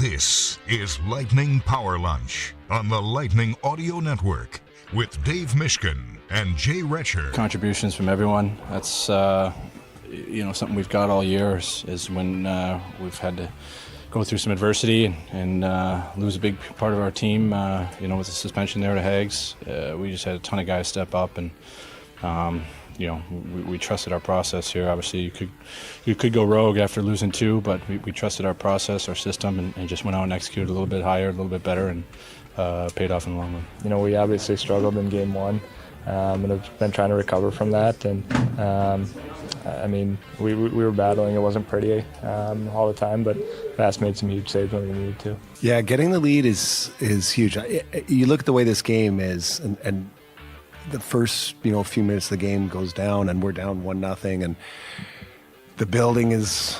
This is Lightning Power Lunch on the Lightning Audio Network with Dave Mishkin and Jay Recher. Contributions from everyone. That's something we've got all year is when we've had to go through some adversity and lose a big part of our team. With the suspension there to Hags, we just had a ton of guys step up and. We trusted our process here. Obviously, you could go rogue after losing two, but we trusted our process, our system, and just went out and executed a little bit higher, a little bit better, and paid off in the long run. We obviously struggled in game one, and have been trying to recover from that. And we were battling. It wasn't pretty all the time, but Bass made some huge saves when we needed to. Yeah, getting the lead is huge. You look at the way this game is, and the first few minutes of the game goes down and we're down 1-0 and the building is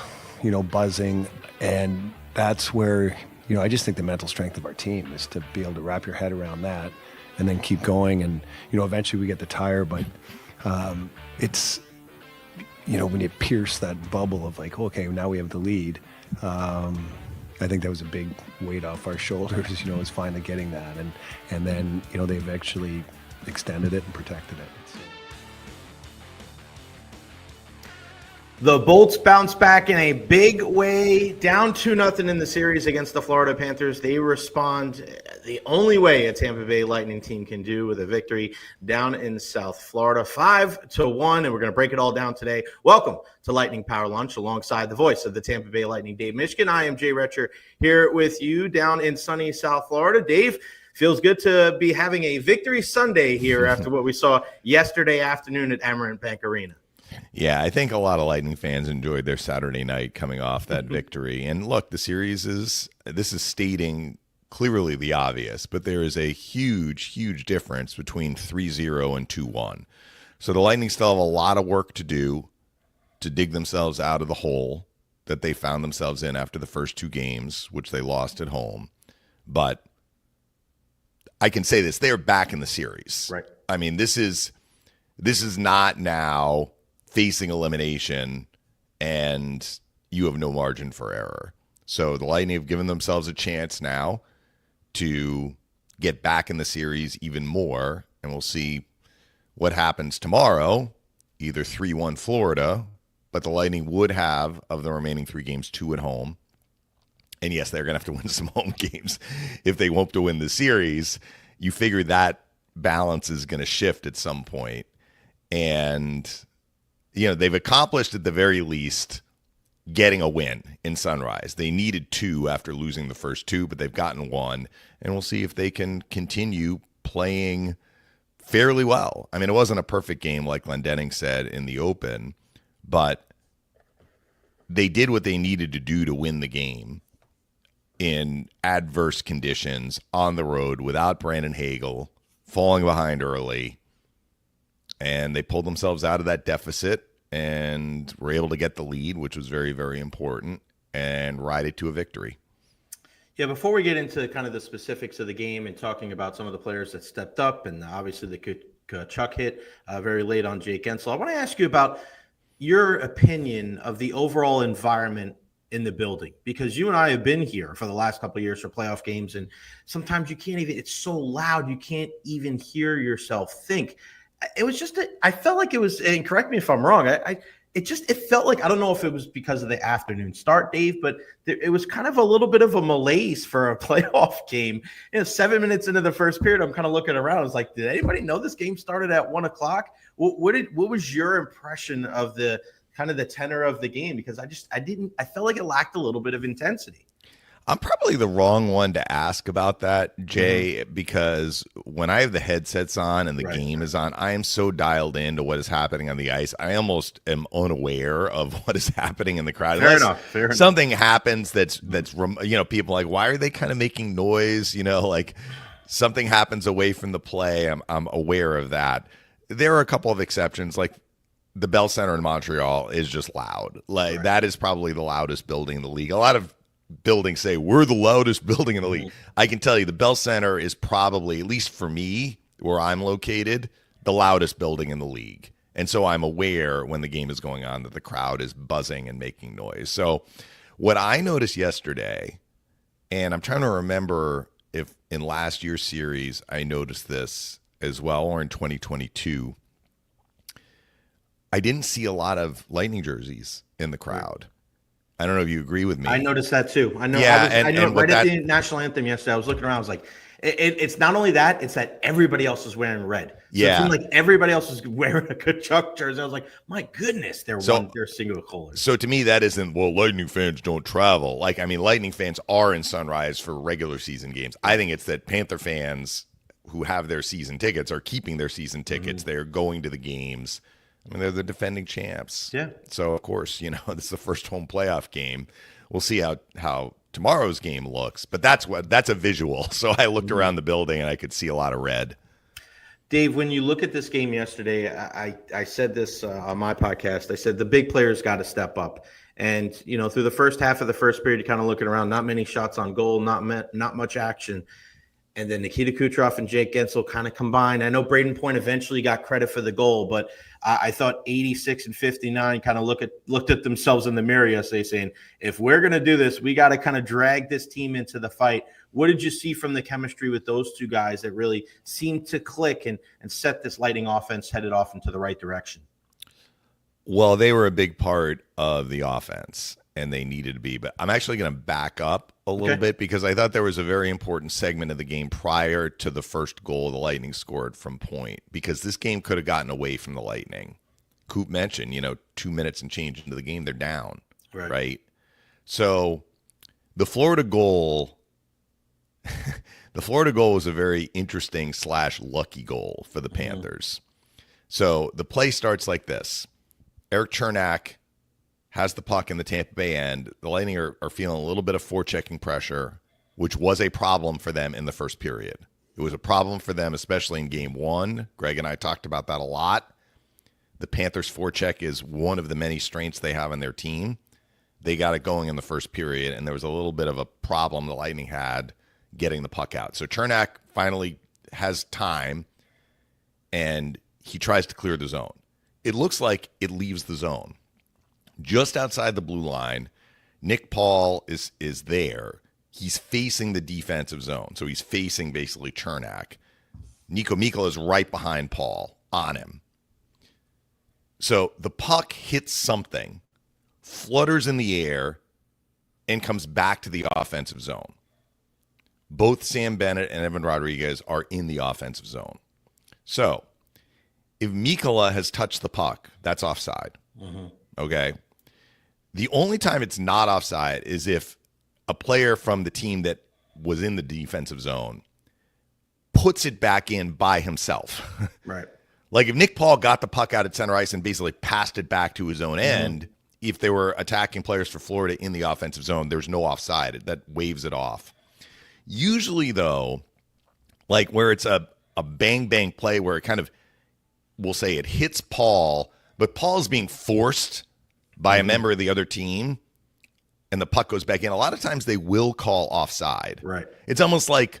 buzzing, and that's where I just think the mental strength of our team is to be able to wrap your head around that and then keep going, and eventually we get the tire, but it's when you pierce that bubble of like, okay, now we have the lead. I think that was a big weight off our shoulders, is finally getting that, and then they've actually extended it and protected it. The Bolts bounce back in a big way, down 2-0 in the series against the Florida Panthers. They respond the only way a Tampa Bay Lightning team can do, with a victory down in South Florida, 5-1, and we're going to break it all down today. Welcome to Lightning Power Lunch alongside the voice of the Tampa Bay Lightning, Dave Mishkin. I am Jay Recher here with you down in sunny South Florida. Dave, feels good to be having a victory Sunday here after what we saw yesterday afternoon at Amerant Bank Arena. Yeah, I think a lot of Lightning fans enjoyed their Saturday night coming off that victory. And look, the series is stating clearly the obvious, but there is a huge, huge difference between 3-0 and 2-1. So the Lightning still have a lot of work to do to dig themselves out of the hole that they found themselves in after the first two games, which they lost at home. But I can say this, they're back in the series. Right. I mean, this is not now facing elimination and you have no margin for error. So the Lightning have given themselves a chance now to get back in the series even more, and we'll see what happens tomorrow, either 3-1 Florida, but the Lightning would have, of the remaining three games, 2 at home. And yes, they're going to have to win some home games if they hope to win the series. You figure that balance is going to shift at some point. And, they've accomplished at the very least getting a win in Sunrise. They needed 2 after losing the first 2, but they've gotten 1. And we'll see if they can continue playing fairly well. I mean, it wasn't a perfect game like Glendening said in the open, but they did what they needed to do to win the game in adverse conditions on the road without Brandon Hagel, falling behind early. And they pulled themselves out of that deficit and were able to get the lead, which was very, very important, and ride it to a victory. Yeah, before we get into kind of the specifics of the game and talking about some of the players that stepped up, and obviously the Chuck hit very late on Jake Gensel, I want to ask you about your opinion of the overall environment in the building, because you and I have been here for the last couple of years for playoff games, and sometimes you can't even, it's so loud, you can't even hear yourself think. It was just, I felt like it was, and correct me if I'm wrong, it felt like, I don't know if it was because of the afternoon start, Dave, but it was kind of a little bit of a malaise for a playoff game. 7 minutes into the first period, I'm kind of looking around. I was like, did anybody know this game started at 1:00? What was your impression of the kind of the tenor of the game? Because I felt like it lacked a little bit of intensity. I'm probably the wrong one to ask about that, Jay, because when I have the headsets on and the game is on, I am so dialed into what is happening on the ice. I almost am unaware of what is happening in the crowd. Fair enough. Something happens that's people are like, why are they kind of making noise? Like something happens away from the play. I'm aware of that. There are a couple of exceptions, like the Bell Center in Montreal is just loud. Like that is probably the loudest building in the league. A lot of buildings say we're the loudest building in the league. I can tell you the Bell Center is probably, at least for me, where I'm located, the loudest building in the league. And so I'm aware when the game is going on that the crowd is buzzing and making noise. So what I noticed yesterday, And I'm trying to remember if in last year's series I noticed this as well, or in 2022. I didn't see a lot of Lightning jerseys in the crowd. I don't know if you agree with me. I noticed that too. I know. Yeah, I know. and Right that, at the national anthem yesterday, I was looking around. I was like, it's not only that; it's that everybody else is wearing red. So yeah, it seemed like everybody else is wearing a Kachuk jersey. I was like, my goodness, they're single colors. So to me, that isn't, well, Lightning fans don't travel. Like, I mean, Lightning fans are in Sunrise for regular season games. I think it's that Panther fans who have their season tickets are keeping their season tickets. Mm-hmm. They're going to the games. I mean, they're the defending champs. Yeah. So, of course, you know, this is the first home playoff game. We'll see how tomorrow's game looks. But that's a visual. So I looked around the building and I could see a lot of red. Dave, when you look at this game yesterday, I said this on my podcast. I said the big players got to step up. And, you know, through the first half of the first period, you're kind of looking around, not many shots on goal, not much action. And then Nikita Kucherov and Jake Gensel kind of combined. I know Braden Point eventually got credit for the goal, but I thought 86 and 59 kind of looked at themselves in the mirror yesterday saying, if we're going to do this, we got to kind of drag this team into the fight. What did you see from the chemistry with those two guys that really seemed to click and set this Lightning offense headed off into the right direction? Well, they were a big part of the offense, and they needed to be. But I'm actually going to back up a little bit because I thought there was a very important segment of the game prior to the first goal the Lightning scored from Point, because this game could have gotten away from the Lightning. Coop mentioned, 2 minutes and change into the game, they're down, right? So the Florida goal was a very interesting / lucky goal for the Panthers. So the play starts like this. Eric Chernak has the puck in the Tampa Bay end. The Lightning are feeling a little bit of forechecking pressure, which was a problem for them in the first period. It was a problem for them, especially in game one. Greg and I talked about that a lot. The Panthers' forecheck is one of the many strengths they have on their team. They got it going in the first period, and there was a little bit of a problem the Lightning had getting the puck out. So Chernak finally has time, and he tries to clear the zone. It looks like it leaves the zone. Just outside the blue line, Nick Paul is there. He's facing the defensive zone, so he's facing basically Chernak. Nico Mikkola is right behind Paul on him. So the puck hits something, flutters in the air, and comes back to the offensive zone. Both Sam Bennett and Evan Rodriguez are in the offensive zone. So if Mikkola has touched the puck, that's offside. Mm-hmm. Okay? The only time it's not offside is if a player from the team that was in the defensive zone puts it back in by himself. Right. Like if Nick Paul got the puck out at center ice and basically passed it back to his own end, if they were attacking players for Florida in the offensive zone, there's no offside. That waves it off. Usually, though, like where it's a bang-bang play where it kind of, we'll say it hits Paul, but Paul's being forced by a member of the other team, and the puck goes back in. A lot of times they will call offside. Right. It's almost like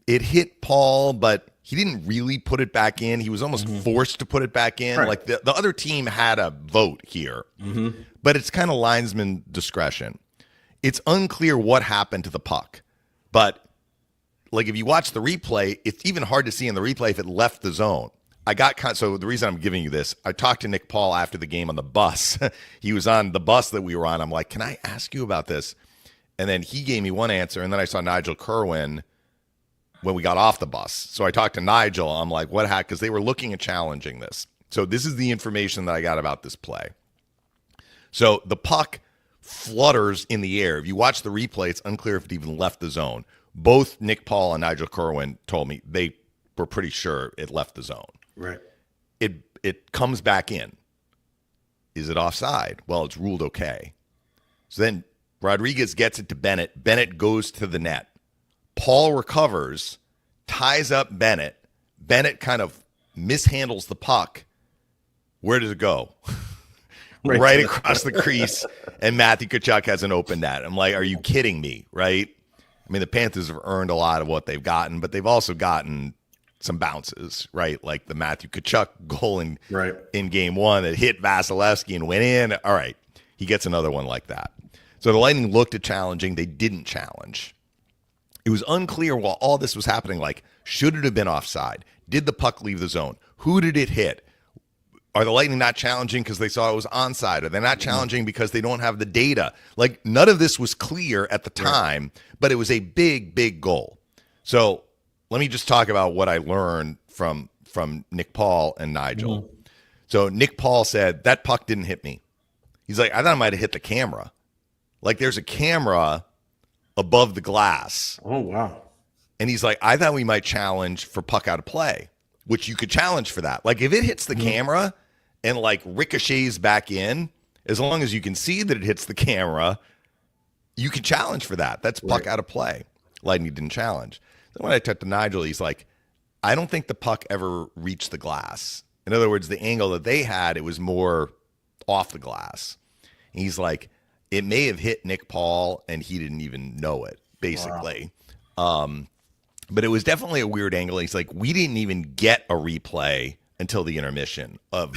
it hit Paul, but he didn't really put it back in. He was almost forced to put it back in. Right. Like the other team had a vote here, but it's kind of linesman discretion. It's unclear what happened to the puck, but like if you watch the replay, it's even hard to see in the replay if it left the zone. So the reason I'm giving you this, I talked to Nick Paul after the game on the bus. He was on the bus that we were on. I'm like, can I ask you about this? And then he gave me one answer, and then I saw Nigel Kerwin when we got off the bus. So I talked to Nigel. I'm like, what happened? Because they were looking at challenging this. So this is the information that I got about this play. So the puck flutters in the air. If you watch the replay, it's unclear if it even left the zone. Both Nick Paul and Nigel Kerwin told me they were pretty sure it left the zone. Right. It comes back in. Is it offside? Well, it's ruled okay. So then Rodriguez gets it to Bennett. Bennett goes to the net. Paul recovers, ties up Bennett. Bennett kind of mishandles the puck. Where does it go? Right across the crease, and Matthew Tkachuk has an open net. I'm like, are you kidding me, right? I mean, the Panthers have earned a lot of what they've gotten, but they've also gotten some bounces, right? Like the Matthew Tkachuk goal in game one that hit Vasilevsky and went in. All right, he gets another one like that. So the Lightning looked at challenging. They didn't challenge. It was unclear while all this was happening, like, should it have been offside? Did the puck leave the zone? Who did it hit? Are the Lightning not challenging because they saw it was onside? Are they not challenging because they don't have the data? Like, none of this was clear at the time, but it was a big, big goal. So let me just talk about what I learned from Nick Paul and Nigel. Mm-hmm. So Nick Paul said, that puck didn't hit me. He's like, I thought it might have hit the camera. Like, there's a camera above the glass. Oh, wow. And he's like, I thought we might challenge for puck out of play, which you could challenge for that. Like, if it hits the camera and, like, ricochets back in, as long as you can see that it hits the camera, you can challenge for that. That's puck out of play. Lightning didn't challenge. Then when I talked to Nigel, he's like, I don't think the puck ever reached the glass. In other words, the angle that they had, it was more off the glass. And he's like, it may have hit Nick Paul and he didn't even know it, basically. Wow. But it was definitely a weird angle. He's like, we didn't even get a replay until the intermission of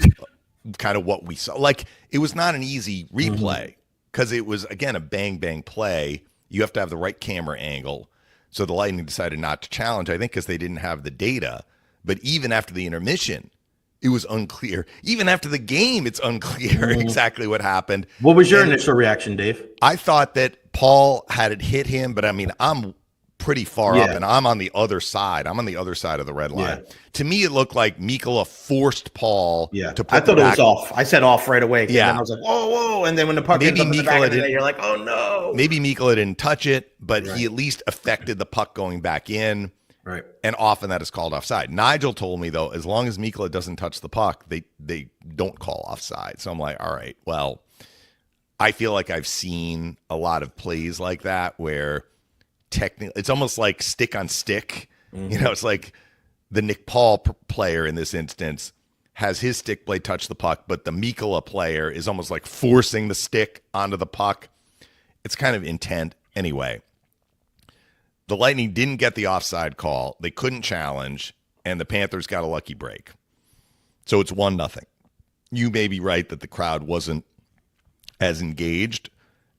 kind of what we saw. Like, it was not an easy replay because it was, again, a bang play. You have to have the right camera angle. So the Lightning decided not to challenge, I think, because they didn't have the data. But even after the intermission, it was unclear. Even after the game, it's unclear exactly what happened. What was your initial reaction, Dave? I thought that Paul had it hit him, but I mean, I'm pretty far up and I'm on the other side. I'm on the other side of the red line. Yeah. To me, it looked like Mikkola forced Paul to put I thought it was off. I said off right away. Yeah. And I was like, whoa. And then when the puck ends up in the back of the net, you're like, oh no. Maybe Mikkola didn't touch it, but he at least affected the puck going back in. Right. And often that is called offside. Nigel told me, though, as long as Mikkola doesn't touch the puck, they don't call offside. So I'm like, all right, well, I feel like I've seen a lot of plays like that where technically it's almost like stick on stick. You know, it's like the Nick Paul player in this instance has his stick blade touch the puck, but the Mikkola player is almost like forcing the stick onto the puck. It's kind of intent anyway. The Lightning didn't get the offside call. They couldn't challenge, and the Panthers got a lucky break. So it's 1-0. You may be right that the crowd wasn't as engaged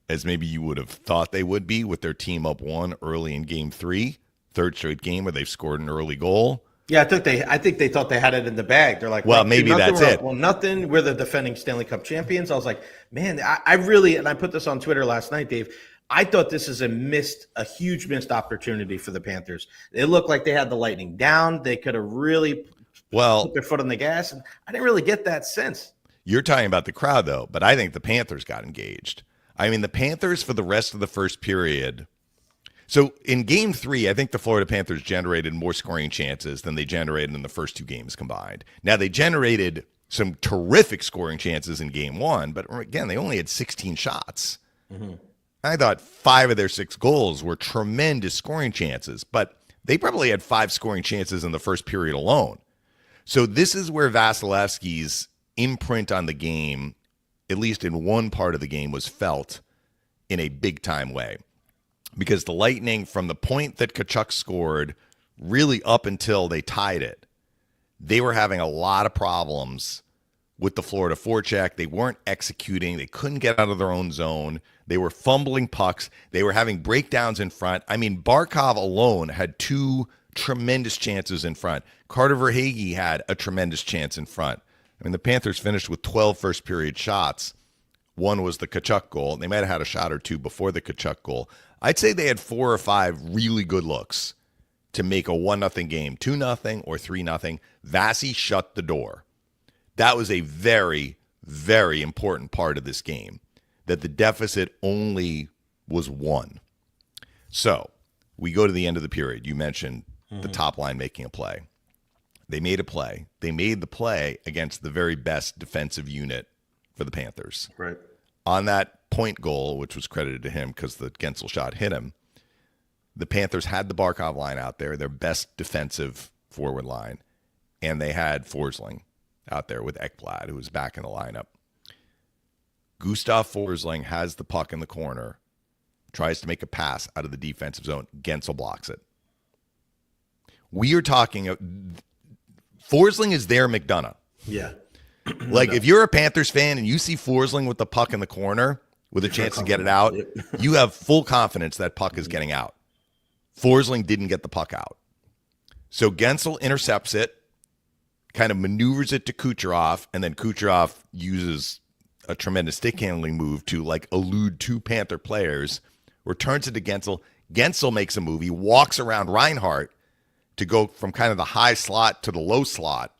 as maybe you would have thought they would be with their team up 1 early in Game 3, third straight game where they've scored an early goal. Yeah, I think they thought they had it in the bag. They're like, well, maybe that's it. Well, nothing. We're the defending Stanley Cup champions. I was like, man, I really, and I put this on Twitter last night, Dave. I thought this is a huge missed opportunity for the Panthers. It looked like they had the Lightning down. They could have really put their foot on the gas, and I didn't really get that sense. You're talking about the crowd, though, but I think the Panthers got engaged. I mean, the Panthers for the rest of the first period. So in Game 3, I think the Florida Panthers generated more scoring chances than they generated in the first 2 games combined. Now, they generated some terrific scoring chances in Game 1, but again, they only had 16 shots. I thought 5 of their 6 goals were tremendous scoring chances, but they probably had 5 scoring chances in the first period alone. So this is where Vasilevsky's imprint on the game, at least in one part of the game, was felt in a big-time way. Because the Lightning, from the point that Tkachuk scored, really up until they tied it, they were having a lot of problems with the Florida forecheck. They weren't executing. They couldn't get out of their own zone. They were fumbling pucks. They were having breakdowns in front. I mean, Barkov alone had 2 tremendous chances in front. Carter Verhaeghe had a tremendous chance in front. I mean, the Panthers finished with 12 first-period shots. One was the Tkachuk goal. They might have had a shot or 2 before the Tkachuk goal. I'd say they had 4 or 5 really good looks to make a 1-0 game, 2-0 or 3-0. Vasi shut the door. That was a very, very important part of this game, that the deficit only was 1. So we go to the end of the period. You mentioned the top line making a play. They made a play. They made the play against the very best defensive unit for the Panthers. Right. On that point goal, which was credited to him because the Gensel shot hit him, the Panthers had the Barkov line out there, their best defensive forward line, and they had Forsling out there with Ekblad, who was back in the lineup. Gustav Forsling has the puck in the corner, tries to make a pass out of the defensive zone. Gensel blocks it. We are talking, Forsling is their McDonough. Yeah. Like, if you're a Panthers fan and you see Forsling with the puck in the corner, with a chance to get it out, you have full confidence that puck is getting out. Forsling didn't get the puck out. So Gensel intercepts it, kind of maneuvers it to Kucherov, and then Kucherov uses a tremendous stick handling move to like elude two Panther players, returns it to Gensel. Gensel makes a move. He walks around Reinhart to go from kind of the high slot to the low slot,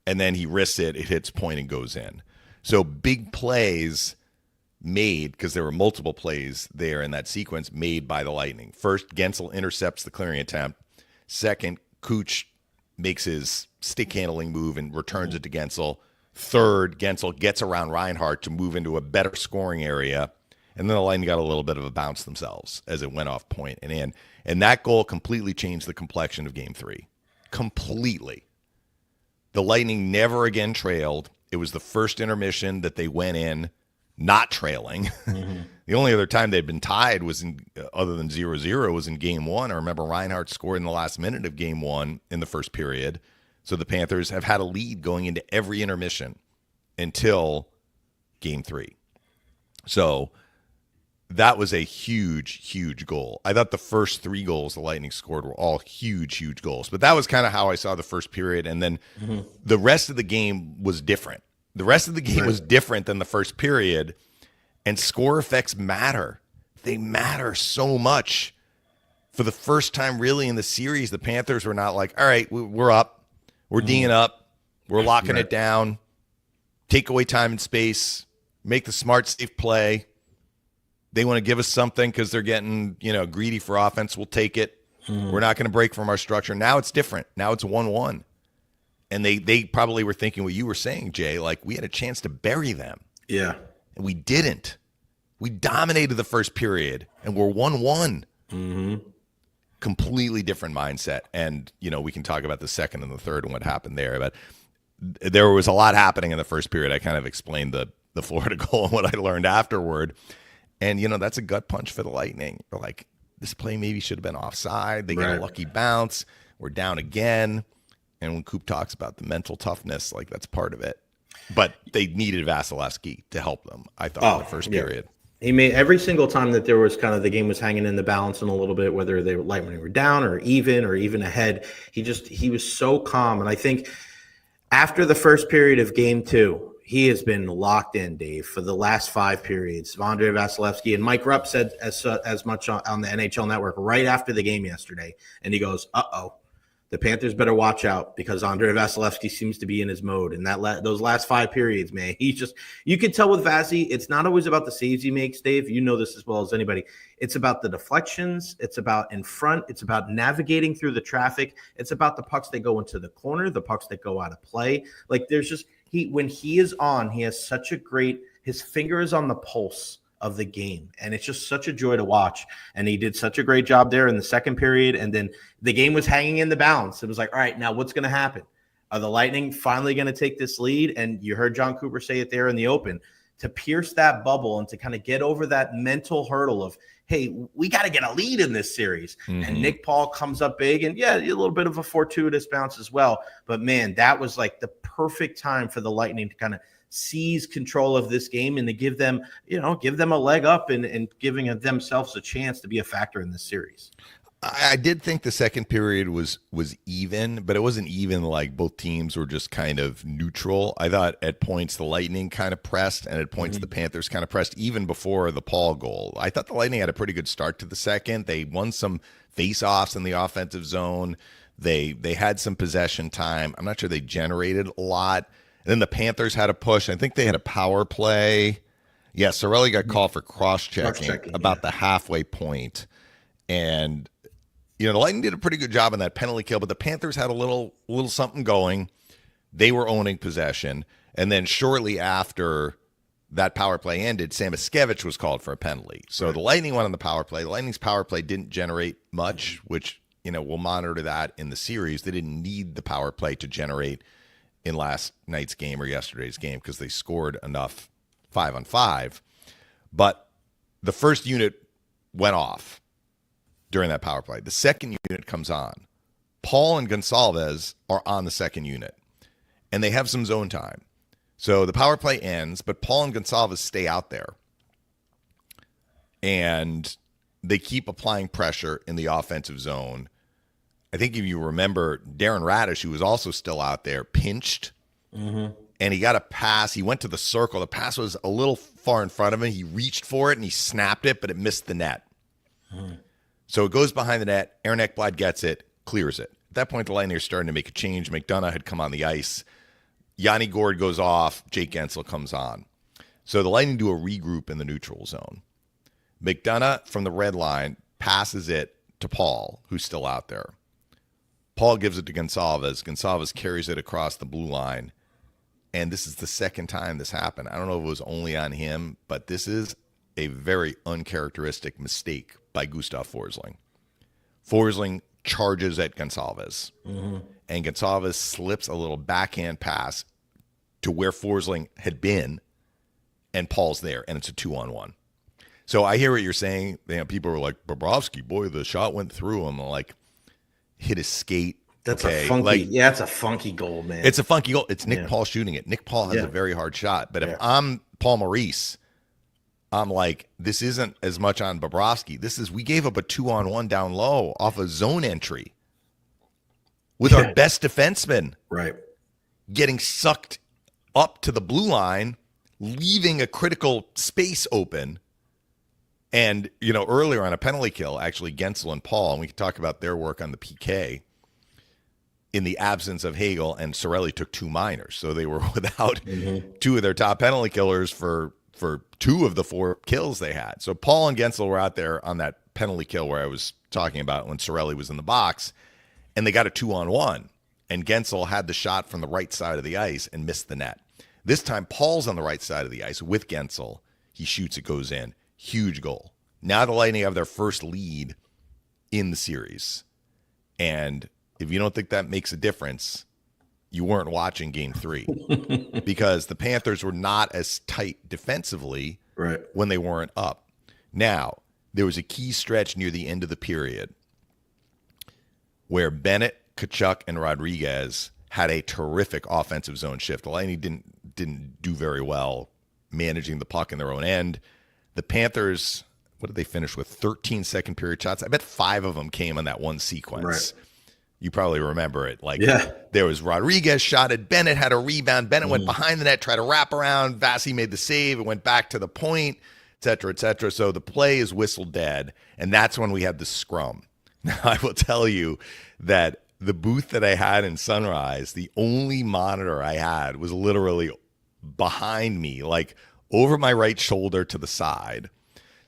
and then he wrists it. It hits point and goes in. So big plays made, because there were multiple plays there in that sequence, made by the Lightning. First, Gensel intercepts the clearing attempt. Second, Kuch makes his stick handling move and returns it to Gensel. Third, Gensel gets around Reinhart to move into a better scoring area. And then the Lightning got a little bit of a bounce themselves as it went off point and in. And that goal completely changed the complexion of Game 3. Completely. The Lightning never again trailed. It was the first intermission that they went in not trailing. Mm-hmm. The only other time they'd been tied was other than 0-0 was in Game 1. I remember Reinhart scored in the last minute of Game 1 in the first period. So the Panthers have had a lead going into every intermission until Game 3. So that was a huge, huge goal. I thought the first 3 goals the Lightning scored were all huge, huge goals. But that was kind of how I saw the first period. And then the rest of the game was different. The rest of the game was different than the first period. And score effects matter. They matter so much. For the first time really in the series, the Panthers were not like, all right, we're up. We're D'ing up. We're locking it down. Take away time and space. Make the smart, safe play. They want to give us something because they're getting, greedy for offense. We'll take it. We're not going to break from our structure. Now it's different. Now it's 1-1. And they probably were thinking what you were saying, Jay, like we had a chance to bury them. Yeah. And we didn't. We dominated the first period, and we're 1-1. Mm-hmm. Completely different mindset. And, we can talk about the second and the third and what happened there. But there was a lot happening in the first period. I kind of explained the Florida goal and what I learned afterward. And, that's a gut punch for the Lightning. They're like, this play maybe should have been offside. They get a lucky bounce. We're down again. And when Coop talks about the mental toughness, like that's part of it. But they needed Vasilevsky to help them, I thought, in the first period. He made every single time that there was kind of the game was hanging in the balance in a little bit, whether they were Lightning were down or even ahead. He was so calm. And I think after the first period of Game 2, he has been locked in, Dave, for the last 5 periods. Andrei Vasilevsky and Mike Rupp said as much on the NHL Network right after the game yesterday. And he goes, the Panthers better watch out because Andrei Vasilevsky seems to be in his mode. And those last 5 periods, man, you can tell with Vazzy, it's not always about the saves he makes, Dave. You know this as well as anybody. It's about the deflections. It's about in front. It's about navigating through the traffic. It's about the pucks that go into the corner, the pucks that go out of play. Like there's just, when he is on, he has such a his finger is on the pulse of the game. And it's just such a joy to watch. And he did such a great job there in the second period. And then the game was hanging in the balance. It was like, all right, now what's going to happen? Are the Lightning finally going to take this lead? And you heard John Cooper say it there in the open, to pierce that bubble and to kind of get over that mental hurdle of, hey, we got to get a lead in this series. Mm-hmm. And Nick Paul comes up big and a little bit of a fortuitous bounce as well. But man, that was like the perfect time for the Lightning to kind of seize control of this game and to give them a leg up and giving themselves a chance to be a factor in this series. I did think the second period was even, but it wasn't even like both teams were just kind of neutral. I thought at points the Lightning kind of pressed and at points the Panthers kind of pressed even before the Paul goal. I thought the Lightning had a pretty good start to the second. They won some face-offs in the offensive zone. They had some possession time. I'm not sure they generated a lot. And then the Panthers had a push. I think they had a power play. Yeah, Sorelli got called for cross-checking about the halfway point. And the Lightning did a pretty good job on that penalty kill, but the Panthers had a little something going. They were owning possession. And then shortly after that power play ended, Samoskevich was called for a penalty. So the Lightning went on the power play. The Lightning's power play didn't generate much, which, we'll monitor that in the series. They didn't need the power play to generate in last night's game or yesterday's game because they scored enough 5-on-5. But the first unit went off during that power play. The second unit comes on. Paul and Gonsalves are on the second unit, and they have some zone time. So the power play ends, but Paul and Gonsalves stay out there. and they keep applying pressure in the offensive zone. I think if you remember, Darren Radish, who was also still out there, pinched, and he got a pass. He went to the circle. The pass was a little far in front of him. He reached for it, and he snapped it, but it missed the net. So it goes behind the net. Aaron Ekblad gets it, clears it. At that point, the Lightning are starting to make a change. McDonough had come on the ice. Yanni Gourde goes off. Jake Gensel comes on. So the Lightning do a regroup in the neutral zone. McDonough from the red line passes it to Paul, who's still out there. Paul gives it to Gonçalves. Gonçalves carries it across the blue line. And this is the second time this happened. I don't know if it was only on him, but this is a very uncharacteristic mistake by Gustav Forsling. Forsling charges at Gonçalves. And Gonçalves slips a little backhand pass to where Forsling had been, and Paul's there, and it's a 2-on-1. So I hear what you're saying. People were like, Bobrovsky, boy, the shot went through him. Like, hit his skate. That's a funky, that's a funky goal, man. It's a funky goal. It's Nick Paul shooting it. Nick Paul has a very hard shot. But if I'm Paul Maurice, I'm like, this isn't as much on Bobrovsky. We gave up a 2-on-1 down low off a zone entry with our best defenseman getting sucked up to the blue line, leaving a critical space open. And, earlier on a penalty kill, actually, Gensel and Paul, and we can talk about their work on the PK, in the absence of Hagel, and Cirelli took 2 minors. So they were without 2 of their top penalty killers for 2 of the 4 kills they had. So Paul and Gensel were out there on that penalty kill where I was talking about when Cirelli was in the box, and they got a 2-on-1. And Gensel had the shot from the right side of the ice and missed the net. This time, Paul's on the right side of the ice with Gensel. He shoots, it goes in. Huge goal. Now the Lightning have their first lead in the series. And if you don't think that makes a difference, you weren't watching Game 3. Because the Panthers were not as tight defensively when they weren't up. Now, there was a key stretch near the end of the period where Bennett, Tkachuk, and Rodriguez had a terrific offensive zone shift. The Lightning didn't do very well managing the puck in their own end. The Panthers, what did they finish with? 13 second period shots. I bet 5 of them came in that one sequence. You probably remember it. There was Rodriguez shot at Bennett, had a rebound. Bennett went behind the net, tried to wrap around. Vasi made the save. It went back to the point, et cetera, et cetera. So the play is whistled dead, and that's when we had the scrum. Now, I will tell you that the booth that I had in Sunrise, the only monitor I had was literally behind me, like over my right shoulder to the side.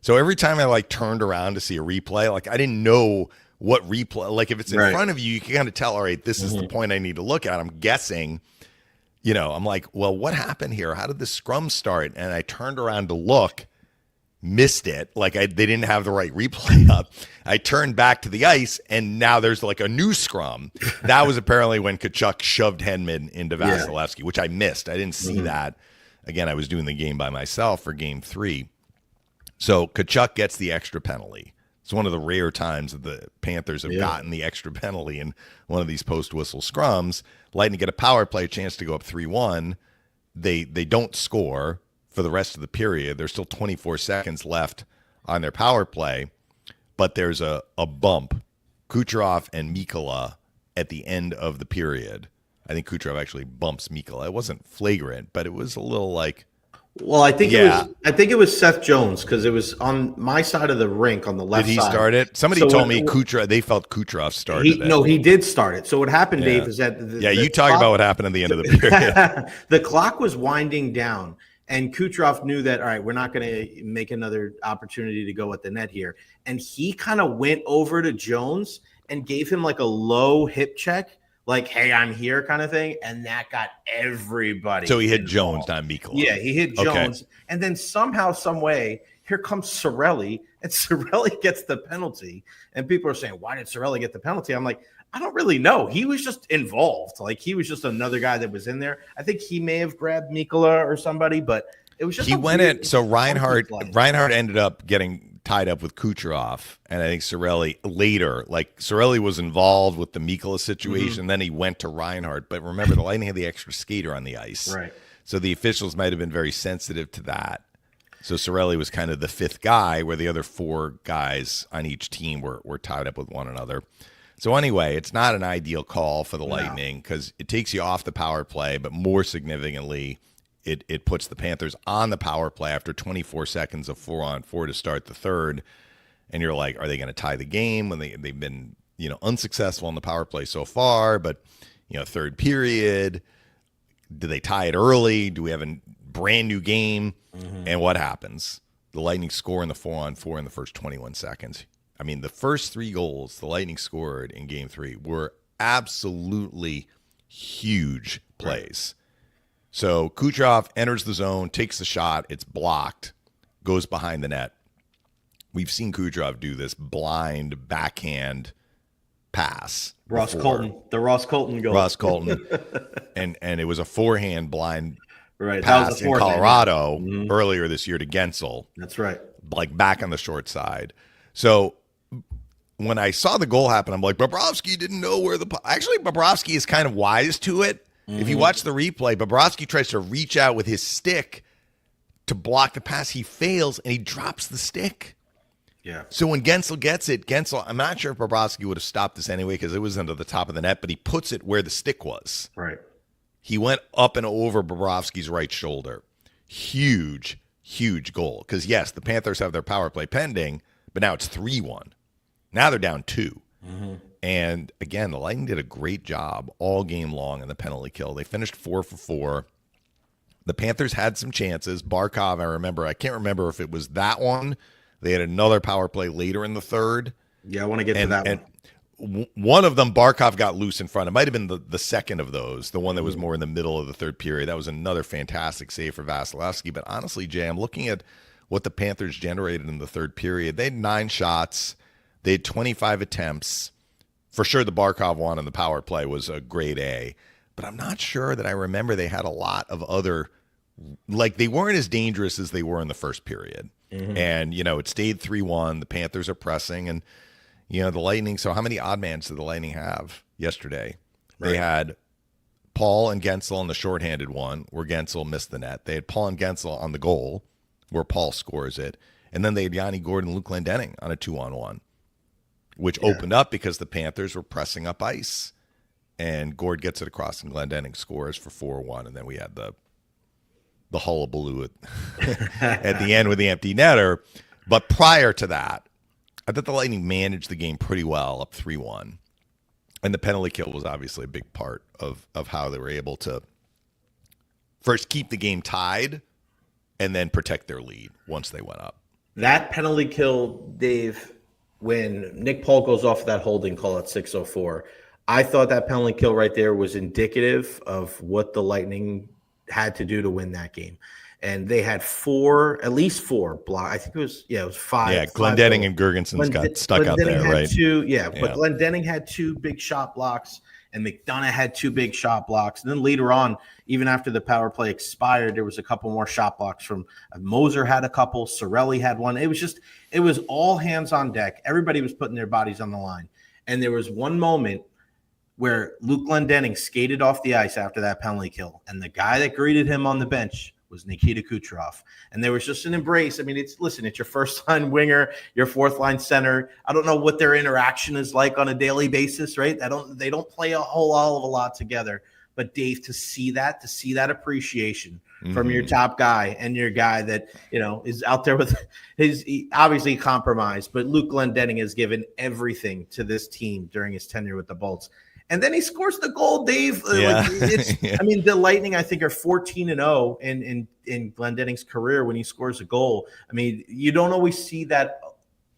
So every time I turned around to see a replay, I didn't know what replay, if it's in front of you, you can kind of tell, all right, this is the point I need to look at. I'm guessing, I'm like, well, what happened here? How did the scrum start? And I turned around to look, missed it. They didn't have the right replay up. I turned back to the ice, and now there's a new scrum. That was apparently when Tkachuk shoved Hedman into Vasilevsky, which I missed. I didn't see that. Again, I was doing the game by myself for Game 3. So Tkachuk gets the extra penalty. It's one of the rare times that the Panthers have gotten the extra penalty in one of these post-whistle scrums. Lightning get a power play chance to go up 3-1. They don't score for the rest of the period. There's still 24 seconds left on their power play, but there's a bump. Kucherov and Mikkola at the end of the period. I think Kucherov actually bumps Mikkola. It wasn't flagrant, but it was a little Well, I think it was Seth Jones because it was on my side of the rink on the left side. Did he start it? Somebody told me Kucherov. They felt Kucherov started it. No, he did start it. So what happened, Dave, is that you talk about what happened at the end of the period. The clock was winding down, and Kucherov knew that, all right, we're not going to make another opportunity to go at the net here. And he kind of went over to Jones and gave him a low hip check. Hey, I'm here kind of thing. And that got everybody. So he hit Jones, not Mikkola. Yeah, he hit Jones. Okay. And then somehow, some way, here comes Cirelli, and Cirelli gets the penalty. And people are saying, why did Cirelli get the penalty? I'm like, I don't really know. He was just involved. He was just another guy that was in there. I think he may have grabbed Mikkola or somebody, but it was just he went in. So Reinhardt ended up getting tied up with Kucherov, and I think Cirelli later, Cirelli was involved with the Mikkola situation, then he went to Reinhardt. But remember, the Lightning had the extra skater on the ice. Right. So the officials might have been very sensitive to that. So Cirelli was kind of the fifth guy, where the other four guys on each team were tied up with one another. So anyway, it's not an ideal call for the Lightning because it takes you off the power play, but more significantly, it puts the Panthers on the power play after 24 seconds of 4-on-4 to start the third. And you're like, are they going to tie the game when they've been, unsuccessful on the power play so far? But, third period, do they tie it early? Do we have a brand new game? Mm-hmm. And what happens? The Lightning score in the 4-on-4 in the first 21 seconds. I mean, the first 3 goals the Lightning scored in Game 3 were absolutely huge plays. Right. So Kucherov enters the zone, takes the shot, it's blocked, goes behind the net. We've seen Kucherov do this blind backhand pass. The Ross Colton goal. Ross Colton. and it was a forehand blind pass that was in Colorado mm-hmm. earlier this year to Gensel. That's right. Like back on the short side. So when I saw the goal happen, I'm like, Bobrovsky didn't know where actually, Bobrovsky is kind of wise to it. Mm-hmm. If you watch the replay, Bobrovsky tries to reach out with his stick to block the pass. He fails, and he drops the stick. Yeah. So when Gensel gets it, I'm not sure if Bobrovsky would have stopped this anyway because it was under the top of the net, but he puts it where the stick was. Right. He went up and over Bobrovsky's right shoulder. Huge, huge goal. Because, yes, the Panthers have their power play pending, but now it's 3-1. Now they're down 2. Mm-hmm. And, again, the Lightning did a great job all game long in the penalty kill. They finished 4 for 4. The Panthers had some chances. Barkov, I can't remember if it was that one. They had another power play later in the third. Yeah, I want to get to that one. One of them, Barkov got loose in front. It might have been the second of those, the one that was more in the middle of the third period. That was another fantastic save for Vasilevsky. But honestly, Jay, I'm looking at what the Panthers generated in the third period. They had 9 shots. They had 25 attempts. For sure, the Barkov one on the power play was a grade A. But I'm not sure that I remember they had a lot of other, like they weren't as dangerous as they were in the first period. Mm-hmm. And, it stayed 3-1. The Panthers are pressing. And, the Lightning, so how many odd mans did the Lightning have yesterday? Right. They had Paul and Gensel on the shorthanded one where Gensel missed the net. They had Paul and Gensel on the goal where Paul scores it. And then they had Yanni Gourde and Luke Glendening on a 2-on-1, which opened up because the Panthers were pressing up ice. And Gourde gets it across and Glendening scores for 4-1. And then we had the hullabaloo at the end with the empty netter. But prior to that, I thought the Lightning managed the game pretty well, up 3-1. And the penalty kill was obviously a big part of how they were able to first keep the game tied and then protect their lead once they went up. That penalty kill, Dave, when Nick Paul goes off that holding call at 6:04, I thought that penalty kill right there was indicative of what the Lightning had to do to win that game. And they had at least four block. I think it was 5. Yeah, Glendening and Gergensen's got stuck out there, right? But Glendening had 2 big shot blocks, and McDonough had 2 big shot blocks. And then later on, even after the power play expired, there was a couple more shot blocks from Moser had a couple, Cirelli had one. It was all hands on deck. Everybody was putting their bodies on the line. And there was one moment where Luke Glendening skated off the ice after that penalty kill, and the guy that greeted him on the bench was Nikita Kucherov. And there was just an embrace. I mean, it's your first-line winger, your fourth-line center. I don't know what their interaction is like on a daily basis, right? They don't play a whole of a lot together. But Dave, to see that appreciation from your top guy and your guy that, is out there with obviously compromised, but Luke Glendening has given everything to this team during his tenure with the Bolts. And then he scores the goal, Dave. Yeah. I mean, the Lightning, I think, are 14-0 in Glendening's career when he scores a goal. I mean, you don't always see that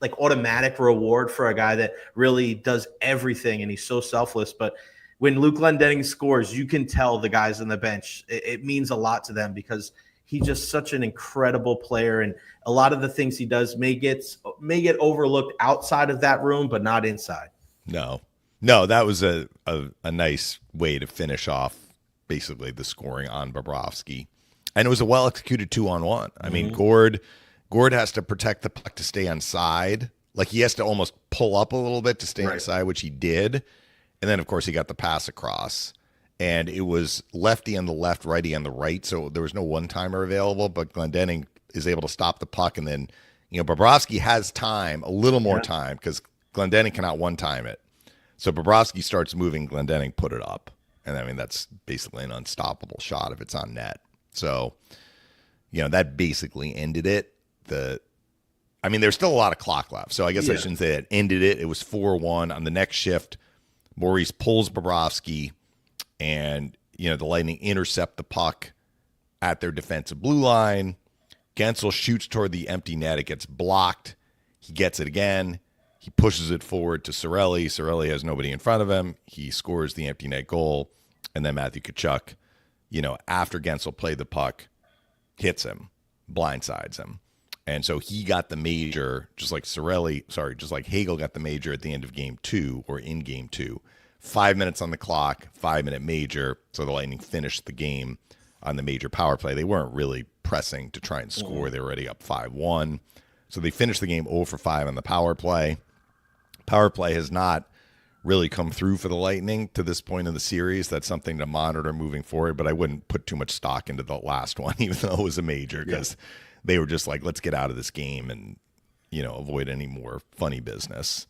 like automatic reward for a guy that really does everything and he's so selfless. But when Luke Glendening scores, you can tell the guys on the bench. It means a lot to them because he's just such an incredible player. And a lot of the things he does may get overlooked outside of that room, but not inside. No, that was a nice way to finish off basically the scoring on Bobrovsky. And it was a well-executed 2-on-1. I mean, Gourde has to protect the puck to stay on side. Like he has to almost pull up a little bit to stay on side, which he did. And then, of course, he got the pass across. And it was lefty on the left, righty on the right. So there was no one-timer available. But Glendening is able to stop the puck, and then Bobrovsky has time, a little more time, because Glendening cannot one-time it. So Bobrovsky starts moving, Glendening put it up. And I mean, that's basically an unstoppable shot if it's on net. So, that basically ended it. There's still a lot of clock left. So I guess I shouldn't say that ended it. It was 4-1. On the next shift, Maurice pulls Bobrovsky, and, the Lightning intercept the puck at their defensive blue line. Gensel shoots toward the empty net. It gets blocked. He gets it again. He pushes it forward to Cirelli. Cirelli has nobody in front of him. He scores the empty net goal. And then Matthew Tkachuk, after Gensel played the puck, hits him, blindsides him. And so he got the major, just like Hagel got the major at the end of game 2 or in game 2. 5 minutes on the clock, 5-minute major. So the Lightning finished the game on the major power play. They weren't really pressing to try and score. They were already up 5-1. So they finished the game 0 for 5 on the power play. Power play has not really come through for the Lightning to this point in the series. That's something to monitor moving forward, but I wouldn't put too much stock into the last one, even though it was a major, because they were just like, let's get out of this game and, avoid any more funny business.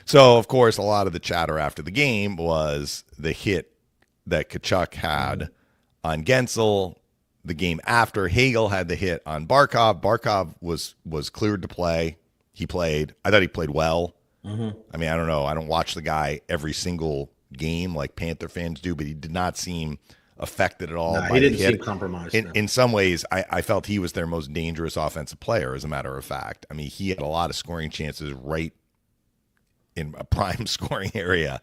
So, of course, a lot of the chatter after the game was the hit that Tkachuk had on Gensel. The game after, Hagel had the hit on Barkov. Barkov was cleared to play. He played. I thought he played well. I mean, I don't know. I don't watch the guy every single game like Panther fans do, but he did not seem affected at all. No, he didn't seem compromised. In some ways, I felt he was their most dangerous offensive player, as a matter of fact. I mean, he had a lot of scoring chances right in a prime scoring area,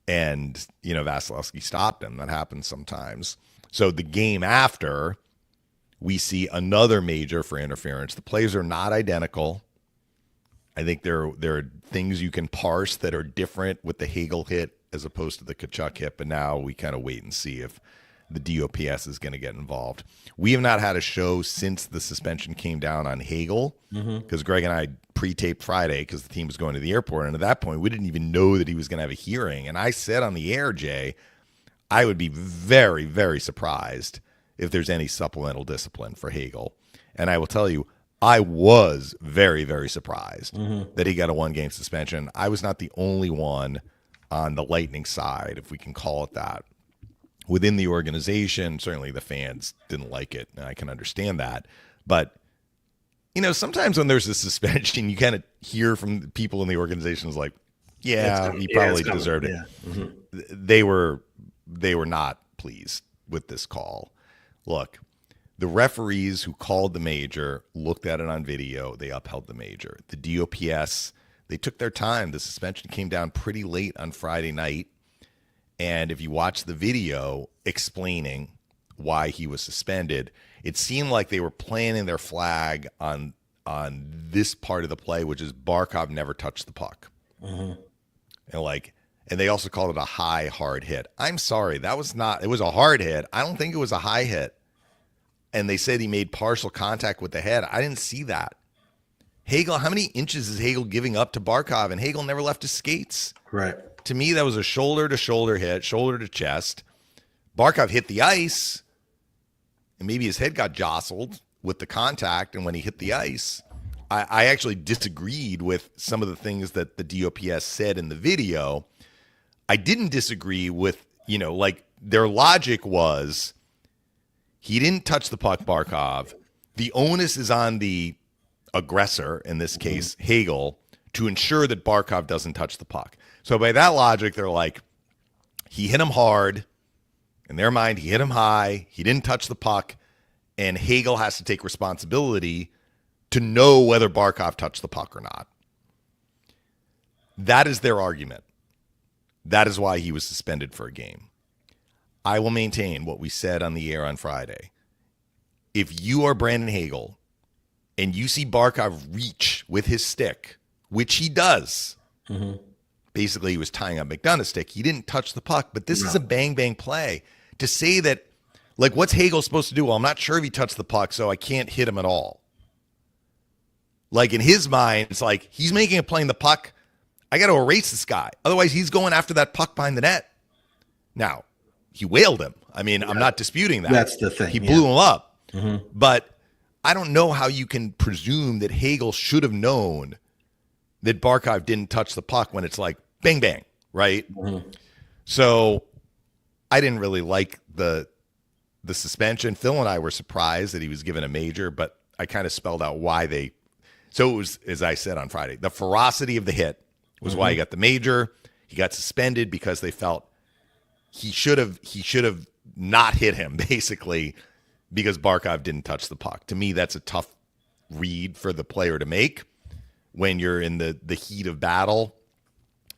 and, Vasilevsky stopped him. That happens sometimes. So the game after, we see another major for interference. The plays are not identical. I think there are things you can parse that are different with the Hagel hit as opposed to the Tkachuk hit, but now we kind of wait and see if the DOPS is going to get involved. We have not had a show since the suspension came down on Hagel, because Greg and I pre-taped Friday because the team was going to the airport, and at that point we didn't even know that he was going to have a hearing. And I said on the air, Jay, I would be very, very surprised if there's any supplemental discipline for Hagel. And I will tell you, I was very, very surprised that he got a 1-game suspension. I was not the only one on the Lightning side, if we can call it that. Within the organization, certainly the fans didn't like it, and I can understand that. But, sometimes when there's a suspension, you kind of hear from the people in the organizations like, he probably deserved it. Yeah. They were not pleased with this call. Look, the referees who called the major looked at it on video. They upheld the major. The DOPS, they took their time. The suspension came down pretty late on Friday night. And if you watch the video explaining why he was suspended, it seemed like they were planting their flag on this part of the play, which is Barkov never touched the puck. And they also called it a high, hard hit. I'm sorry, it was a hard hit. I don't think it was a high hit. And they said he made partial contact with the head. I didn't see that. Hagel, how many inches is Hagel giving up to Barkov? And Hagel never left his skates. Right. To me, that was a shoulder-to-shoulder hit, shoulder to chest. Barkov hit the ice, and maybe his head got jostled with the contact. And when he hit the ice, I actually disagreed with some of the things that the DOPS said in the video. I didn't disagree with, their logic was he didn't touch the puck, Barkov. The onus is on the aggressor, in this case, Hagel, to ensure that Barkov doesn't touch the puck. So by that logic, they're like, he hit him hard. In their mind, he hit him high. He didn't touch the puck. And Hagel has to take responsibility to know whether Barkov touched the puck or not. That is their argument. That is why he was suspended for a game. I will maintain what we said on the air on Friday. If you are Brandon Hagel and you see Barkov reach with his stick, which he does, basically he was tying up McDonough's stick. He didn't touch the puck, but this is a bang-bang play. To say that, what's Hagel supposed to do? Well, I'm not sure if he touched the puck, so I can't hit him at all. In his mind, it's like he's making a play in the puck. I got to erase this guy. Otherwise, he's going after that puck behind the net. Now, he whaled him. I mean, I'm not disputing that. That's the thing. He blew him up. But I don't know how you can presume that Hagel should have known that Barkov didn't touch the puck when it's like bang, bang, right? Mm-hmm. So I didn't really like the suspension. Phil and I were surprised that he was given a major, but I kind of spelled out why they. So it was, as I said on Friday, the ferocity of the hit was why he got the major. He got suspended because they felt he should have not hit him, basically, because Barkov didn't touch the puck. To me, that's a tough read for the player to make when you're in the heat of battle,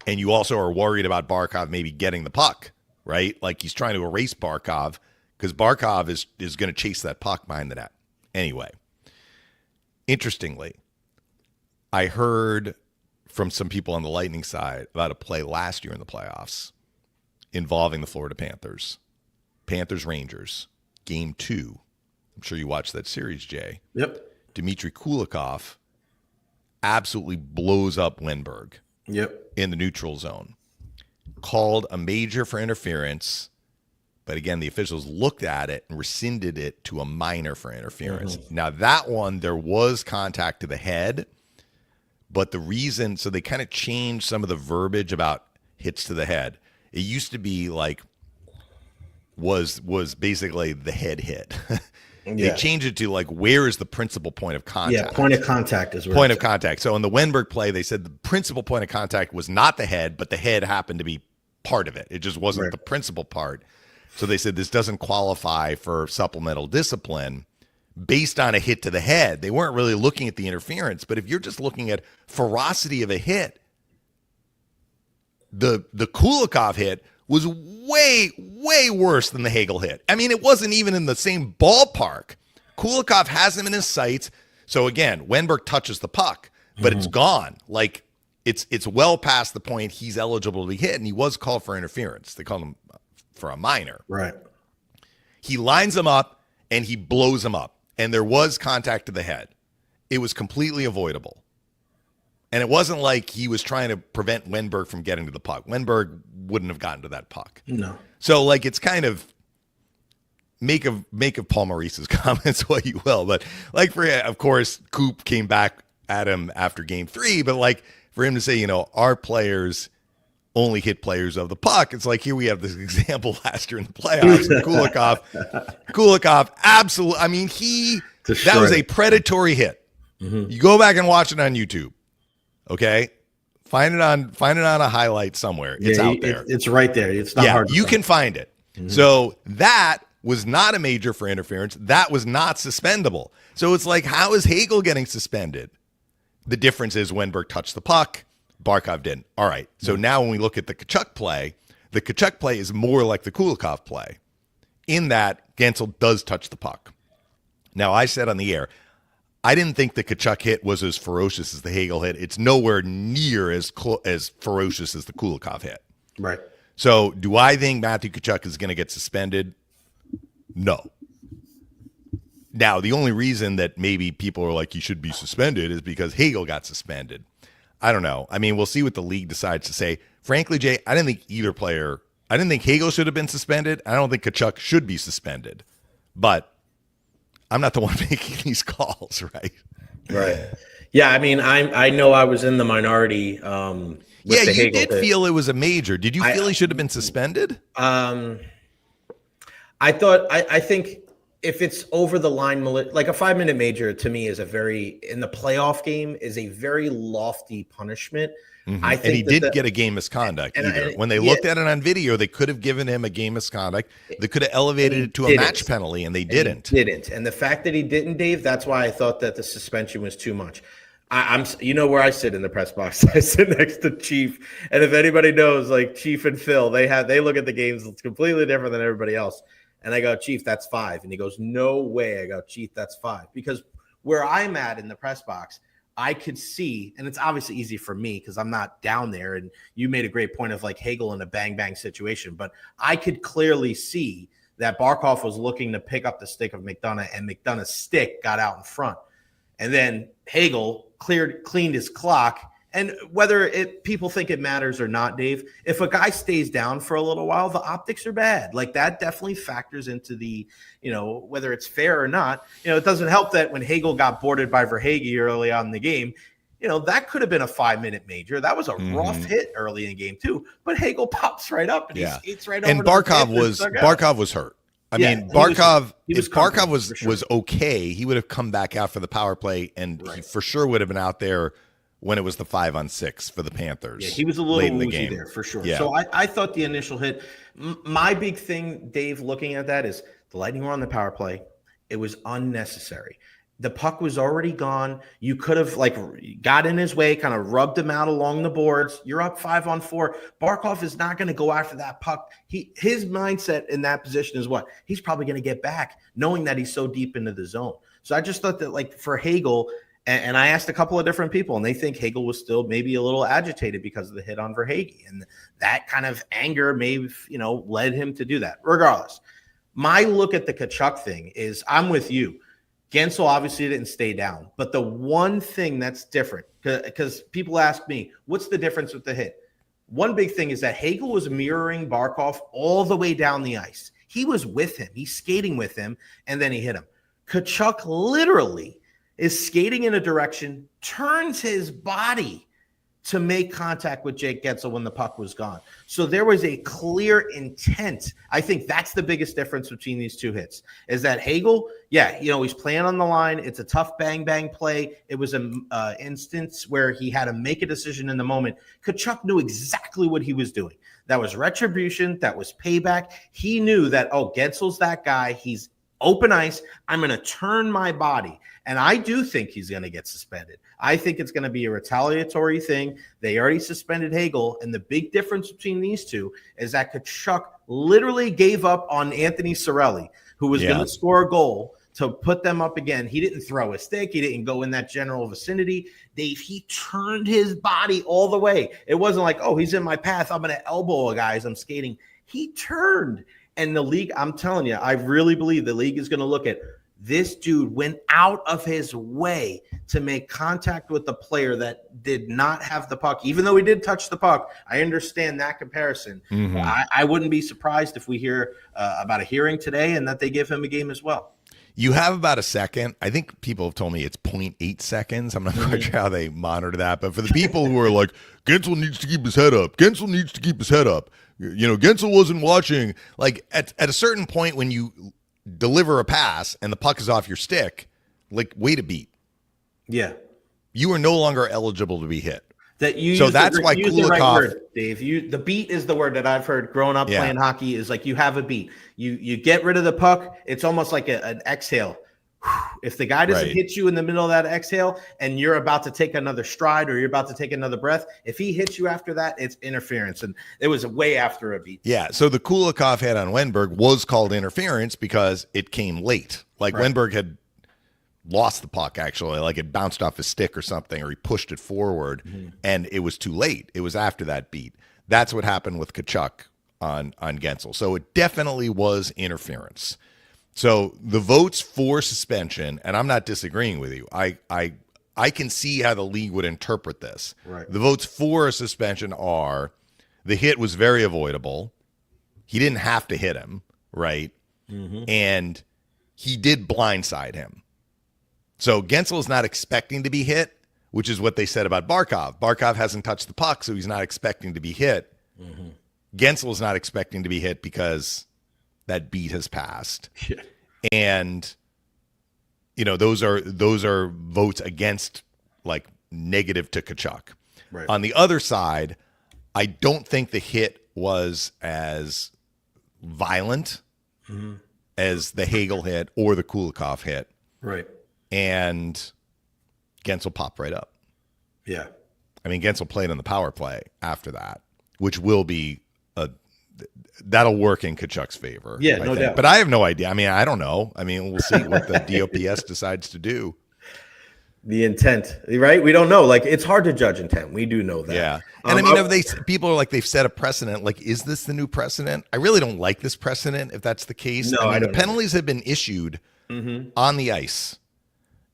and you also are worried about Barkov maybe getting the puck, right? Like he's trying to erase Barkov because Barkov is going to chase that puck behind the net. Anyway, interestingly, I heard from some people on the Lightning side about a play last year in the playoffs involving the Florida Panthers. Panthers-Rangers, Game 2. I'm sure you watched that series, Jay. Yep. Dmitry Kulikov absolutely blows up Wenberg. Yep. In the neutral zone. Called a major for interference, but again, the officials looked at it and rescinded it to a minor for interference. Mm-hmm. Now, that one, there was contact to the head, but the reason, so they kind of changed some of the verbiage about hits to the head. It used to be like, was basically the head hit. They changed it to like, where is the principal point of contact? Yeah, point of contact is where point of contact. So in the Wenberg play, they said the principal point of contact was not the head, but the head happened to be part of it. It just wasn't the principal part. So they said this doesn't qualify for supplemental discipline based on a hit to the head. They weren't really looking at the interference, but if you're just looking at ferocity of a hit, the Kulikov hit was way, way worse than the Hagel hit. I mean, it wasn't even in the same ballpark. Kulikov has him in his sights. So again, Wenberg touches the puck, but it's gone. Like it's well past the point he's eligible to be hit, and he was called for interference. They called him for a minor. Right. He lines him up and he blows him up, and there was contact to the head. It was completely avoidable. And it wasn't like he was trying to prevent Wenberg from getting to the puck. Wenberg wouldn't have gotten to that puck. No. So, like, it's kind of make of Paul Maurice's comments what you will. But, like, of course, Coop came back at him after Game 3. But, like, for him to say, our players only hit players of the puck, it's like here we have this example last year in the playoffs. Kulikov, absolutely. I mean, that was a predatory hit. Mm-hmm. You go back and watch it on YouTube. Okay, find it on a highlight somewhere. It's out there. It's right there. It's not hard. You can find it. Mm-hmm. So that was not a major for interference. That was not suspendable. So it's like, how is Hagel getting suspended? The difference is Wenberg touched the puck. Barkov didn't. All right. So now when we look at the Tkachuk play is more like the Kulikov play in that Gensel does touch the puck. Now, I said on the air, I didn't think the Tkachuk hit was as ferocious as the Hagel hit. It's nowhere near as ferocious as the Kulikov hit. Right. So do I think Matthew Tkachuk is going to get suspended? No. Now, the only reason that maybe people are like he should be suspended is because Hagel got suspended. I don't know. I mean, we'll see what the league decides to say. Frankly, Jay, I didn't think Hagel should have been suspended. I don't think Tkachuk should be suspended. But I'm not the one making these calls, right? Right. Yeah, I mean, I know I was in the minority. With the you Hagel did feel it was a major. Did you feel he should have been suspended? I think if it's over the line, like a 5-minute major to me is in the playoff game is a very lofty punishment. Mm-hmm. I think and he didn't get a game misconduct either. When they looked at it on video, they could have given him a game misconduct. They could have elevated it to a match penalty, and they didn't. And the fact that he didn't, Dave, that's why I thought that the suspension was too much. I'm where I sit in the press box. I sit next to Chief, and if anybody knows, like Chief and Phil, they look at the games. It's completely different than everybody else. And I go, Chief, that's 5. And he goes, no way. I go, Chief, that's 5. Because where I'm at in the press box, I could see, and it's obviously easy for me because I'm not down there. And you made a great point of like Hagel in a bang situation, but I could clearly see that Barkov was looking to pick up the stick of McDonough, and McDonough's stick got out in front. And then Hagel cleaned his clock, And whether people think it matters or not, Dave, if a guy stays down for a little while, the optics are bad. Like that definitely factors into the, whether it's fair or not. It doesn't help that when Hagel got boarded by Verhaeghe early on in the game, that could have been a 5-minute major. That was a rough hit early in game 2, but Hagel pops right up and he skates right over. And Barkov was hurt. I mean, Barkov, if Barkov was okay, he would have come back out for the power play, and he for sure would have been out there when it was the 5-on-6 for the Panthers. Yeah, he was a little woozy there for sure. Yeah. So I thought the initial hit, my big thing, Dave, looking at that is the Lightning were on the power play. It was unnecessary. The puck was already gone. You could have got in his way, kind of rubbed him out along the boards. You're up 5-on-4. Barkov is not going to go after that puck. His mindset in that position is what? He's probably going to get back knowing that he's so deep into the zone. So I just thought that for Hagel, and I asked a couple of different people, and they think Hagel was still maybe a little agitated because of the hit on Verhaeghe. And that kind of anger may, led him to do that. Regardless, my look at the Tkachuk thing is I'm with you. Gensel obviously didn't stay down. But the one thing that's different, because people ask me, what's the difference with the hit? One big thing is that Hagel was mirroring Barkov all the way down the ice. He was with him. He's skating with him, and then he hit him. Tkachuk literally is skating in a direction, turns his body to make contact with Jake Gensel when the puck was gone. So there was a clear intent. I think that's the biggest difference between these two hits, is that Hagel, he's playing on the line. It's a tough bang-bang play. It was an instance where he had to make a decision in the moment. Tkachuk knew exactly what he was doing. That was retribution. That was payback. He knew that, Gensel's that guy. He's open ice. I'm going to turn my body. And I do think he's going to get suspended. I think it's going to be a retaliatory thing. They already suspended Hagel. And the big difference between these two is that Tkachuk literally gave up on Anthony Cirelli, who was going to score a goal to put them up again. He didn't throw a stick. He didn't go in that general vicinity. Dave, he turned his body all the way. It wasn't like, he's in my path. I'm going to elbow a guy as I'm skating. He turned. And the league, I'm telling you, I really believe the league is going to look at this dude went out of his way to make contact with the player that did not have the puck. Even though he did touch the puck, I understand that comparison. Mm-hmm. I wouldn't be surprised if we hear about a hearing today and that they give him a game as well. You have about a second. I think people have told me it's 0.8 seconds. I'm not quite sure how they monitor that. But for the people who are like, Gensel needs to keep his head up. Gensel needs to keep his head up. Gensel wasn't watching. Like at a certain point when you deliver a pass and the puck is off your stick, wait a beat. Yeah. You are no longer eligible to be hit. That's why Kulikov, right word, Dave. The beat is the word that I've heard growing up playing hockey is you have a beat. You get rid of the puck. It's almost like an exhale. If the guy doesn't hit you in the middle of that exhale and you're about to take another stride or you're about to take another breath, if he hits you after that, it's interference. And it was way after a beat. Yeah. So the Kulikov hit on Wenberg was called interference because it came late. Wenberg had lost the puck, actually. It bounced off his stick or something, or he pushed it forward, and it was too late. It was after that beat. That's what happened with Tkachuk on Gensel. So it definitely was interference. So the votes for suspension, and I'm not disagreeing with you. I can see how the league would interpret this. Right. The votes for a suspension are the hit was very avoidable. He didn't have to hit him, right? Mm-hmm. And he did blindside him. So Gensel is not expecting to be hit, which is what they said about Barkov. Barkov hasn't touched the puck, so he's not expecting to be hit. Mm-hmm. Gensel is not expecting to be hit because that beat has passed. Yeah. And those are votes against negative to Tkachuk. Right. On the other side, I don't think the hit was as violent as the Hagel hit or the Kulikov hit. Right. And Gensel popped right up. Yeah. I mean, Gensel played on the power play after that, which will be that'll work in Tkachuk's favor. Yeah, no doubt. But I have no idea. I mean, I don't know. I mean, we'll see what the DOPS decides to do. The intent, right? We don't know. It's hard to judge intent. We do know that. Yeah. And people are they've set a precedent. Is this the new precedent? I really don't like this precedent if that's the case. No, I don't the penalties have been issued on the ice.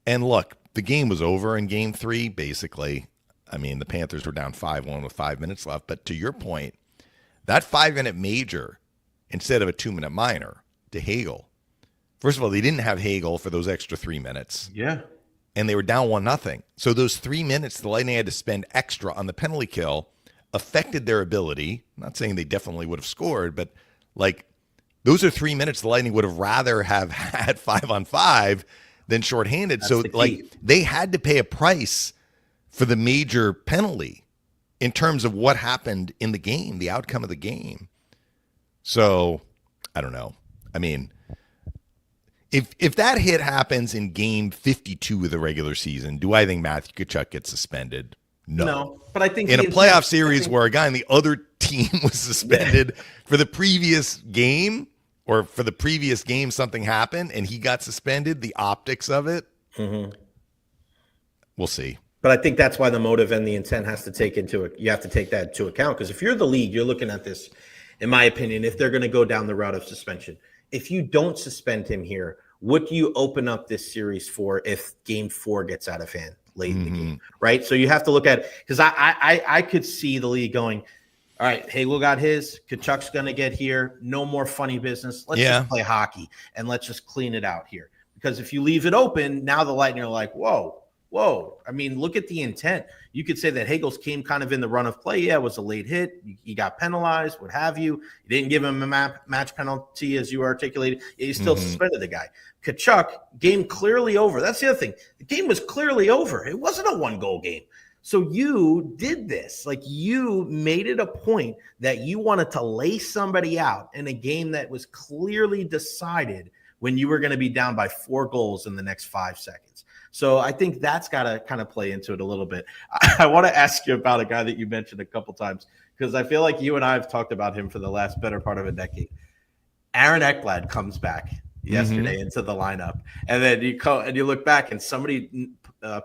And look, the game was over in game 3, basically. I mean, the Panthers were down 5-1 with 5 minutes left. But to your point, that 5-minute major instead of a 2-minute minor to Hagel. First of all, they didn't have Hagel for those extra 3 minutes. Yeah. And they were down 1-0. So those 3 minutes the Lightning had to spend extra on the penalty kill affected their ability. I'm not saying they definitely would have scored, but like those are 3 minutes the Lightning would have rather have had 5-on-5 than shorthanded. That's so the key. like they had to pay a price for the major penalty in terms of what happened in the game, the outcome of the game. So I don't know. I mean, if that hit happens in game 52 of the regular season, do I think Matthew Tkachuk gets suspended? No. But I think in a playoff series where a guy on the other team was suspended for the previous game, or for the previous game something happened and he got suspended, the optics of it, we'll see. But I think that's why the motive and the intent has to take you have to take that into account, because if you're the league, you're looking at this, in my opinion, if they're going to go down the route of suspension. If you don't suspend him here, what do you open up this series for if game 4 gets out of hand late in the game, right? So you have to look at, because I could see the league going, all right, Hagel got his, Kachuk's going to get here, no more funny business. Let's just play hockey and let's just clean it out here. Because if you leave it open, now the Lightning are like, whoa. I mean, look at the intent. You could say that Hagel's came kind of in the run of play. Yeah, it was a late hit. He got penalized, what have you. You didn't give him a match penalty, as you articulated. You still suspended the guy. Tkachuk, game clearly over. That's the other thing. The game was clearly over. It wasn't a 1-goal game. So you did this. Like, you made it a point that you wanted to lay somebody out in a game that was clearly decided when you were going to be down by 4 goals in the next 5 seconds. So I think that's got to kind of play into it a little bit. I want to ask you about a guy that you mentioned a couple times, because I feel like you and I have talked about him for the last better part of a decade. Aaron Ekblad comes back yesterday into the lineup, and then you look back and somebody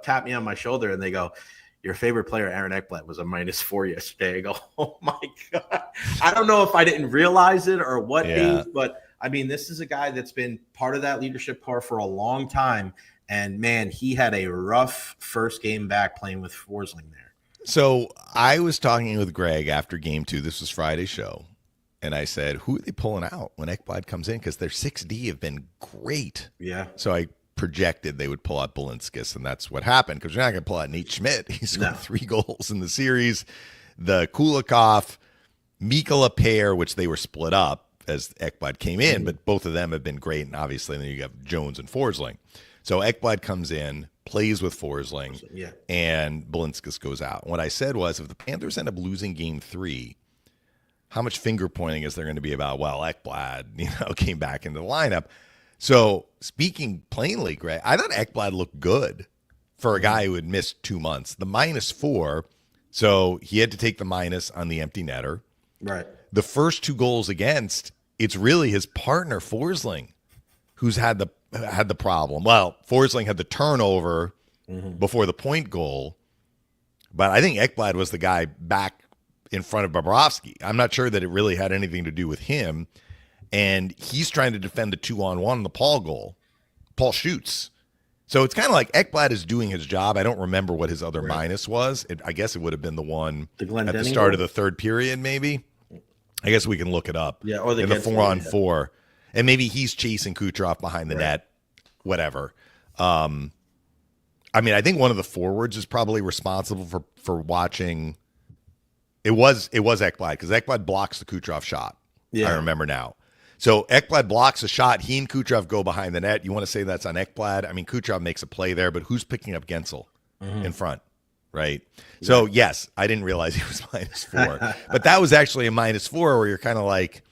tapped me on my shoulder and they go, your favorite player, Aaron Ekblad, was a -4 yesterday. I go, oh my God. I don't know if I didn't realize it or what, Dave, but I mean, this is a guy that's been part of that leadership core for a long time. And man, he had a rough first game back playing with Forsling there. So I was talking with Greg after game 2. This was Friday's show. And I said, who are they pulling out when Ekblad comes in? Because their 6D have been great. Yeah. So I projected they would pull out Balinskis, and that's what happened, because you're not going to pull out Nate Schmidt. He scored 3 goals in the series. The Kulikov, Mikkola pair, which they were split up as Ekblad came in, but both of them have been great. And obviously then you have Jones and Forsling. So Ekblad comes in, plays with Forsling, and Balinskis goes out. What I said was, if the Panthers end up losing game 3, how much finger pointing is there going to be about, well, Ekblad, came back into the lineup? So speaking plainly, Greg, I thought Ekblad looked good for a guy who had missed 2 months. The -4, so he had to take the minus on the empty netter. Right. The first 2 goals against, it's really his partner, Forsling, who's had the problem. Well, Forsling had the turnover before the point goal, but I think Ekblad was the guy back in front of Bobrovsky. I'm not sure that it really had anything to do with him, and he's trying to defend the 2-on-1 on the Paul goal. Paul shoots. So it's kind of like Ekblad is doing his job. I don't remember what his other minus was. I guess it would have been the one at the start of the third period, maybe. I guess we can look it up. Yeah, or the 4-on-4. And maybe he's chasing Kucherov behind the net, whatever. I mean, I think one of the forwards is probably responsible for watching. It was Ekblad, because Ekblad blocks the Kucherov shot. Yeah. I remember now. So Ekblad blocks a shot. He and Kucherov go behind the net. You want to say that's on Ekblad? I mean, Kucherov makes a play there, but who's picking up Gensel in front, right? So, yes, I didn't realize he was -4. But that was actually a -4 where you're kind of like,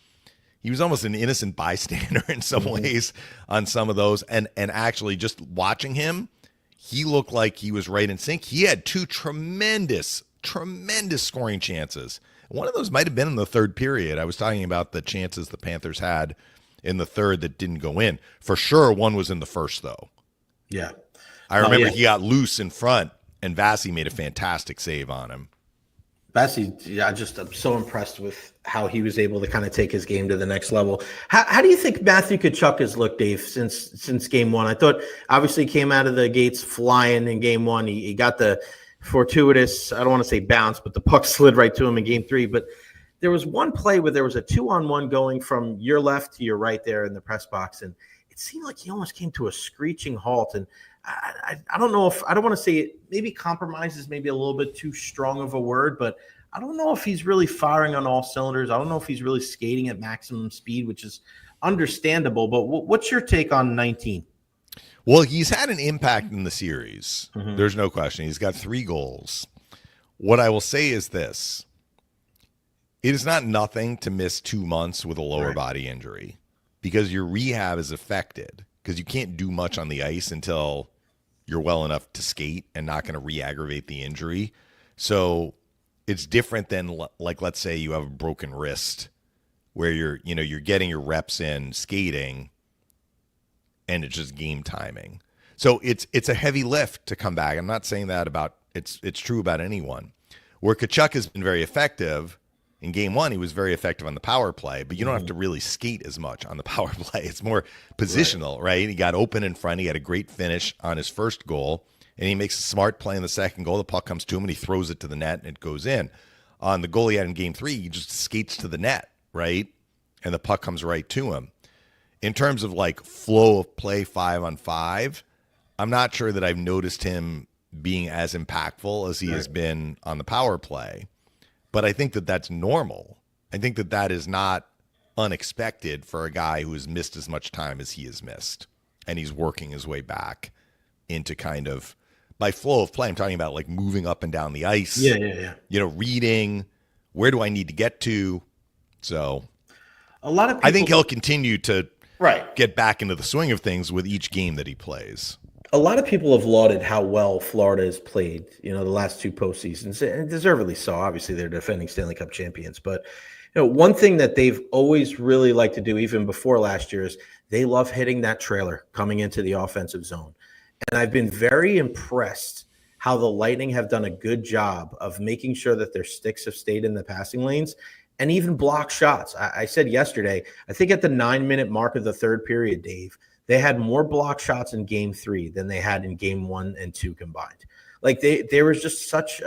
he was almost an innocent bystander in some ways on some of those. And actually just watching him, he looked like he was right in sync. He had 2 tremendous scoring chances. One of those might have been in the third period. I was talking about the chances the Panthers had in the third that didn't go in. For sure, one was in the first, though. Yeah. I remember he got loose in front, and Vasi made a fantastic save on him. Vasi, I'm so impressed with how he was able to kind of take his game to the next level. How do you think Matthew Tkachuk has looked, Dave, since game 1? I thought obviously he came out of the gates flying in game 1. He got the fortuitous, I don't want to say bounce, but the puck slid right to him in game 3. But there was one play where there was a 2-on-1 going from your left to your right there in the press box, and it seemed like he almost came to a screeching halt. And I don't know if – I don't want to say it – maybe compromise is maybe a little bit too strong of a word, but I don't know if he's really firing on all cylinders. I don't know if he's really skating at maximum speed, which is understandable. But what's your take on 19? Well, he's had an impact in the series. There's no question. He's got 3 goals. What I will say is this. It is not nothing to miss 2 months with a lower body injury because your rehab is affected because you can't do much on the ice until you're well enough to skate and not going to re-aggravate the injury. So it's different than, like, let's say you have a broken wrist where you're getting your reps in skating and it's just game timing. So it's a heavy lift to come back. I'm not saying that about it's true about anyone. Where Tkachuk has been very effective in game 1, he was very effective on the power play, but you don't have to really skate as much on the power play. It's more positional, right? He got open in front. He had a great finish on his first goal, and he makes a smart play in the second goal. The puck comes to him, and he throws it to the net, and it goes in. On the goal he had in game 3, he just skates to the net, right? And the puck comes right to him. In terms of like flow of play 5-on-5, I'm not sure that I've noticed him being as impactful as he has been on the power play. But I think that that's normal. I think that that is not unexpected for a guy who has missed as much time as he has missed. And he's working his way back into kind of, by flow of play, I'm talking about like moving up and down the ice. Yeah. Reading, where do I need to get to? So a lot of people, I think he'll continue to Right. get back into the swing of things with each game that he plays. A lot of people have lauded how well Florida has played, the last 2 postseasons, and deservedly so. Obviously, they're defending Stanley Cup champions. But, one thing that they've always really liked to do, even before last year, is they love hitting that trailer coming into the offensive zone. And I've been very impressed how the Lightning have done a good job of making sure that their sticks have stayed in the passing lanes and even block shots. I said yesterday, I think at the 9-minute mark of the third period, Dave, they had more block shots in game 3 than they had in game 1 and 2 combined. Like there was just such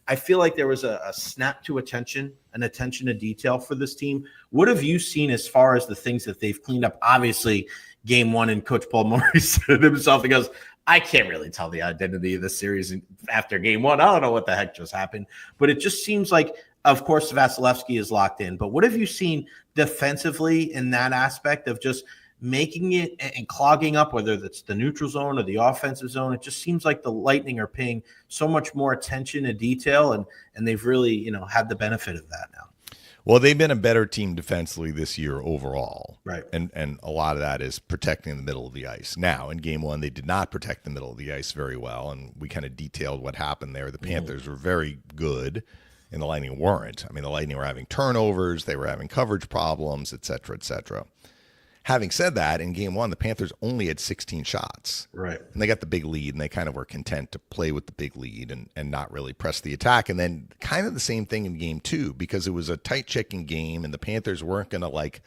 I feel like there was a snap to attention, an attention to detail for this team. What have you seen as far as the things that they've cleaned up? Obviously, game 1 and Coach Paul Maurice said himself, he goes, I can't really tell the identity of the series after game 1. I don't know what the heck just happened. But it just seems like, of course, Vasilevsky is locked in. But what have you seen defensively in that aspect of just making it and clogging up, whether that's the neutral zone or the offensive zone? It just seems like the Lightning are paying so much more attention to detail, and they've really, had the benefit of that now. Well, they've been a better team defensively this year overall. Right. And a lot of that is protecting the middle of the ice. Now, in game 1, they did not protect the middle of the ice very well, and we kind of detailed what happened there. The Panthers were very good, and the Lightning weren't. I mean, the Lightning were having turnovers, they were having coverage problems, et cetera, et cetera. Having said that, in game 1, the Panthers only had 16 shots. Right. And they got the big lead, and they kind of were content to play with the big lead and not really press the attack. And then kind of the same thing in game 2, because it was a tight checking game, and the Panthers weren't going to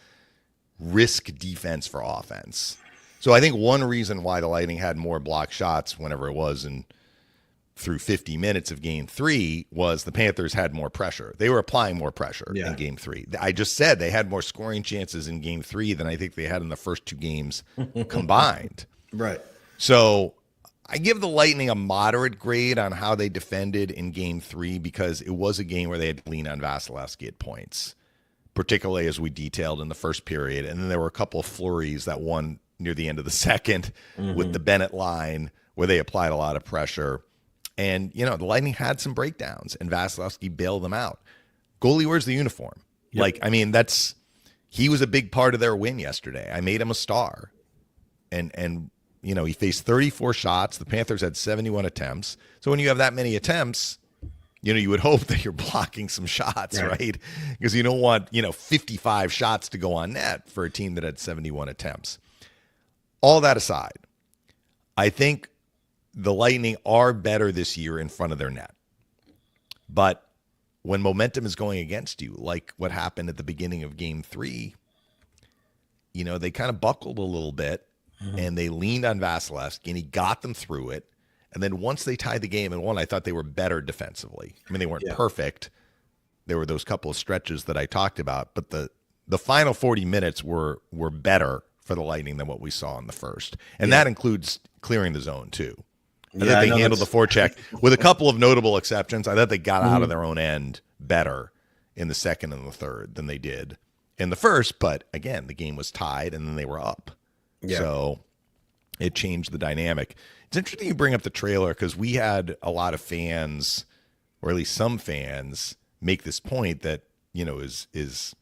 risk defense for offense. So I think one reason why the Lightning had more block shots whenever it was through 50 minutes of game 3 was the Panthers had more pressure. They were applying more pressure in game 3. I just said they had more scoring chances in game 3 than I think they had in the first 2 games combined. Right. So I give the Lightning a moderate grade on how they defended in game 3 because it was a game where they had to lean on Vasilevsky at points, particularly as we detailed in the first period. And then there were a couple of flurries, that one near the end of the second with the Bennett line where they applied a lot of pressure. And, the Lightning had some breakdowns, and Vasilevsky bailed them out. Goalie wears the uniform. Yep. He was a big part of their win yesterday. I made him a star. And he faced 34 shots. The Panthers had 71 attempts. So when you have that many attempts, you would hope that you're blocking some shots, right? Because you don't want, 55 shots to go on net for a team that had 71 attempts. All that aside, I think the Lightning are better this year in front of their net. But when momentum is going against you, like what happened at the beginning of game 3, they kind of buckled a little bit and they leaned on Vasilevsky and he got them through it. And then once they tied the game and won, I thought they were better defensively. I mean, they weren't perfect. There were those couple of stretches that I talked about, but the final 40 minutes were better for the Lightning than what we saw in the first. And that includes clearing the zone too. I thought they handled the forecheck with a couple of notable exceptions. I thought they got out of their own end better in the second and the third than they did in the first. But again, the game was tied and then they were up. Yeah. So it changed the dynamic. It's interesting you bring up the trailer because we had a lot of fans, or at least some fans, make this point that, is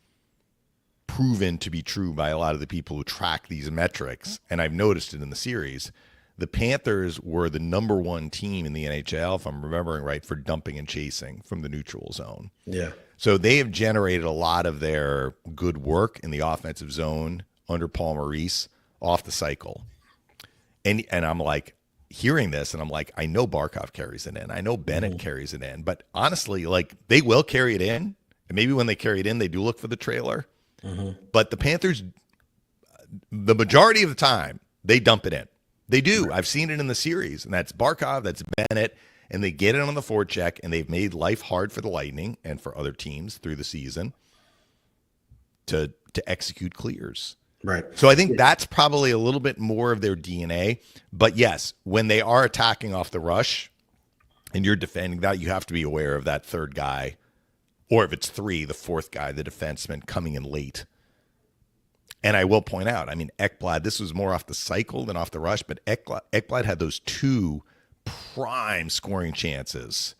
proven to be true by a lot of the people who track these metrics. And I've noticed it in the series. The Panthers were the number one team in the NHL, if I'm remembering right, for dumping and chasing from the neutral zone. Yeah. So they have generated a lot of their good work in the offensive zone under Paul Maurice off the cycle. And I'm like hearing this and I'm like, I know Barkov carries it in. I know Bennett carries it in. But honestly, like they will carry it in. And maybe when they carry it in, they do look for the trailer. But the Panthers, the majority of the time, they dump it in. They do. I've seen it in the series. And that's Barkov, that's Bennett. And they get it on the forecheck. And they've made life hard for the Lightning and for other teams through the season to execute clears. Right. So I think that's probably a little bit more of their DNA. But yes, when they are attacking off the rush and you're defending that, you have to be aware of that third guy. Or if it's three, the fourth guy, the defenseman, coming in late. And I will point out, I mean, Ekblad, this was more off the cycle than off the rush, but Ekblad had those two prime scoring chances,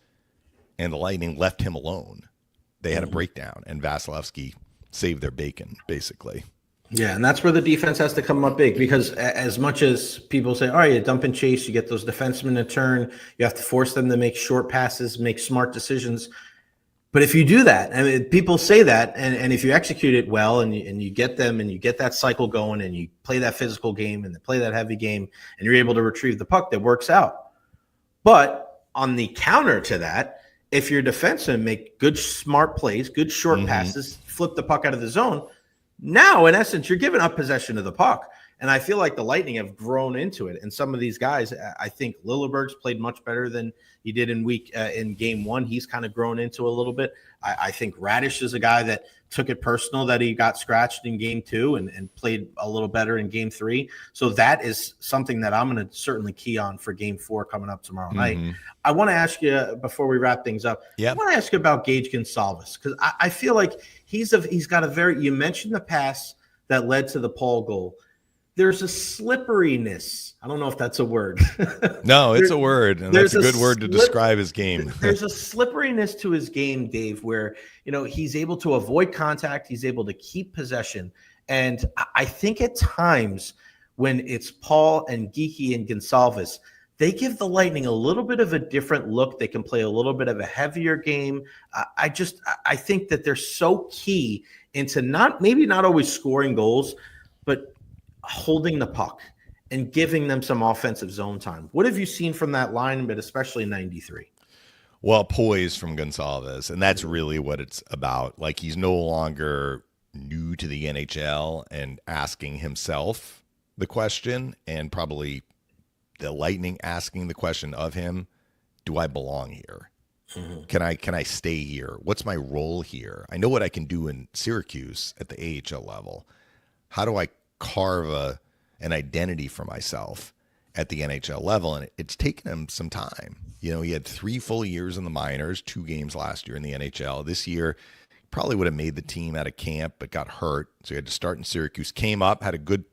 and the Lightning left him alone. They had a breakdown, and Vasilevsky saved their bacon, basically. Yeah, and that's where the defense has to come up big, because as much as people say, all right, you dump and chase, you get those defensemen to turn, you have to force them to make short passes, make smart decisions. But if you do that, I mean, people say that, and if you execute it well and you get them and you get that cycle going and you play that physical game and play that heavy game and you're able to retrieve the puck, that works out. But on the counter to that, if your defensemen make good, smart plays, good short passes, flip the puck out of the zone, now, in essence, you're giving up possession of the puck. And I feel like the Lightning have grown into it. And some of these guys, I think Lilleberg's played much better than he did in game one. He's kind of grown into a little bit. I think Radish is a guy that took it personal that he got scratched in game two and played a little better in game three. So that is something that I'm going to certainly key on for game four coming up tomorrow night. I want to ask you, before we wrap things up, I want to ask you about Gage Gonsalves, because I feel like he's got a very, you mentioned the pass that led to the Paul goal. There's a slipperiness. I don't know if that's a word. No, it's a word, and that's a good word to describe his game. There's a slipperiness to his game, Dave, where he's able to avoid contact, he's able to keep possession, and I think at times when it's Paul and Geekie and Gonsalves, they give the Lightning a little bit of a different look. They can play a little bit of a heavier game. I think that they're so key into maybe not always scoring goals, but holding the puck and giving them some offensive zone time. What have you seen from that line, but especially 93? Well, poise from Gonsalves, and that's really what it's about. Like, he's no longer new to the NHL and asking himself the question, and probably the Lightning asking the question of him, do I belong here? Can I stay here? What's my role here? I know what I can do in Syracuse at the AHL level. How do I carve an identity for myself at the NHL level? And it's taken him some time. He had 3 full years in the minors, 2 games last year in the NHL. This year, probably would have made the team out of camp, but got hurt. So he had to start in Syracuse. Came up, had a good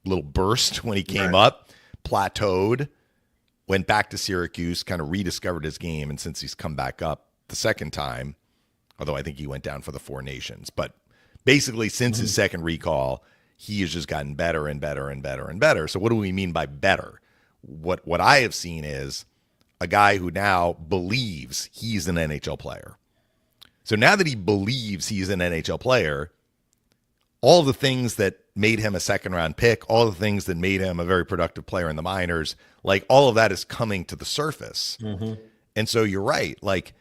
little burst when he came up, plateaued, went back to Syracuse, kind of rediscovered his game. And since he's come back up the second time, although I think he went down for the Four Nations, but basically since his second recall, he has just gotten better and better and better and better. So what do we mean by better? What I have seen is a guy who now believes he's an NHL player. So now that he believes he's an NHL player, all the things that made him a second-round pick, all the things that made him a very productive player in the minors, like all of that is coming to the surface. And so you're right. Like,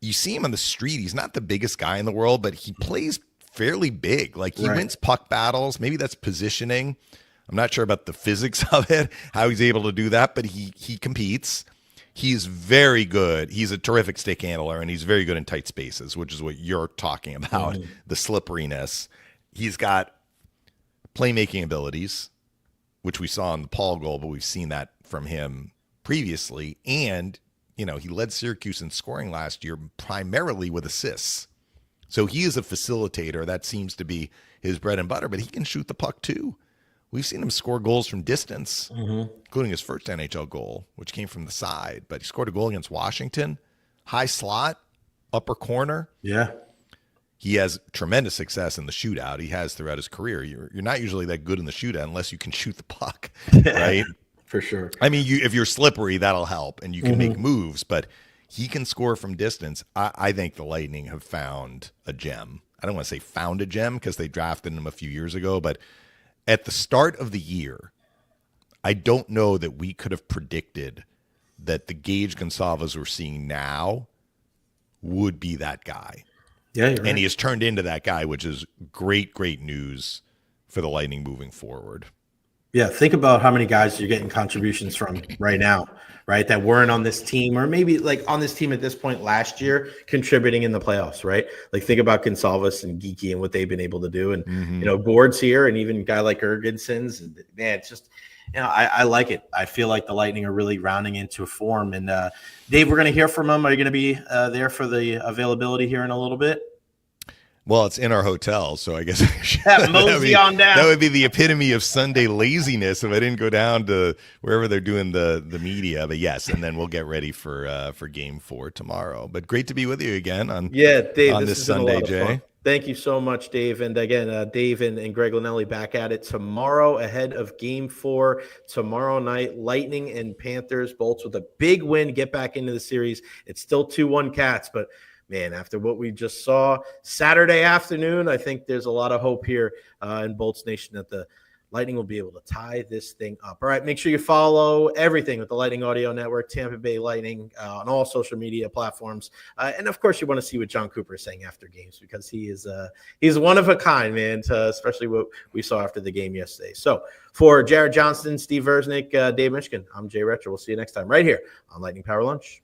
you see him on the street. He's not the biggest guy in the world, but he plays fairly big. Like, he wins puck battles. Maybe that's positioning. I'm not sure about the physics of it, how he's able to do that, but he competes. He's very good. He's a terrific stick handler, and he's very good in tight spaces, which is what you're talking about, the slipperiness. He's got playmaking abilities, which we saw in the Paul goal, but we've seen that from him previously. And, he led Syracuse in scoring last year primarily with assists. So he is a facilitator. That seems to be his bread and butter, but he can shoot the puck too. We've seen him score goals from distance, including his first NHL goal, which came from the side. But he scored a goal against Washington, high slot, upper corner. Yeah. He has tremendous success in the shootout. He has throughout his career. You're not usually that good in the shootout unless you can shoot the puck, right? For sure. I mean, if you're slippery, that'll help, and you can make moves. But he can score from distance. I think the Lightning have found a gem. I don't want to say found a gem because they drafted him a few years ago, but at the start of the year, I don't know that we could have predicted that the Gage Gonçalves we're seeing now would be that guy. Yeah, you're right. And he has turned into that guy, which is great, great news for the Lightning moving forward. Yeah, think about how many guys you're getting contributions from right now, right? That weren't on this team, or maybe like on this team at this point last year, contributing in the playoffs, right? Like think about Gonçalves and Geeky and what they've been able to do, and Gord's here, and even a guy like Ergenson's. And man, it's just I like it. I feel like the Lightning are really rounding into a form. And Dave, we're going to hear from him. Are you going to be there for the availability here in a little bit? Well, it's in our hotel, so I guess mosey on down. That would be the epitome of Sunday laziness if I didn't go down to wherever they're doing the media. But yes, and then we'll get ready for Game 4 tomorrow. But great to be with you again on Dave, on this Sunday, Jay. Thank you so much, Dave. And again, Dave and Greg Linnelli back at it tomorrow ahead of Game 4 tomorrow night. Lightning and Panthers, Bolts with a big win, get back into the series. It's still 2-1 Cats, but man, after what we just saw Saturday afternoon, I think there's a lot of hope here in Bolts Nation that the Lightning will be able to tie this thing up. All right, make sure you follow everything with the Lightning Audio Network, Tampa Bay Lightning, on all social media platforms. And, of course, you want to see what John Cooper is saying after games, because he's one of a kind, man, especially what we saw after the game yesterday. So for Jared Johnston, Steve Versnick, Dave Mishkin, I'm Jay Recher. We'll see you next time right here on Lightning Power Lunch.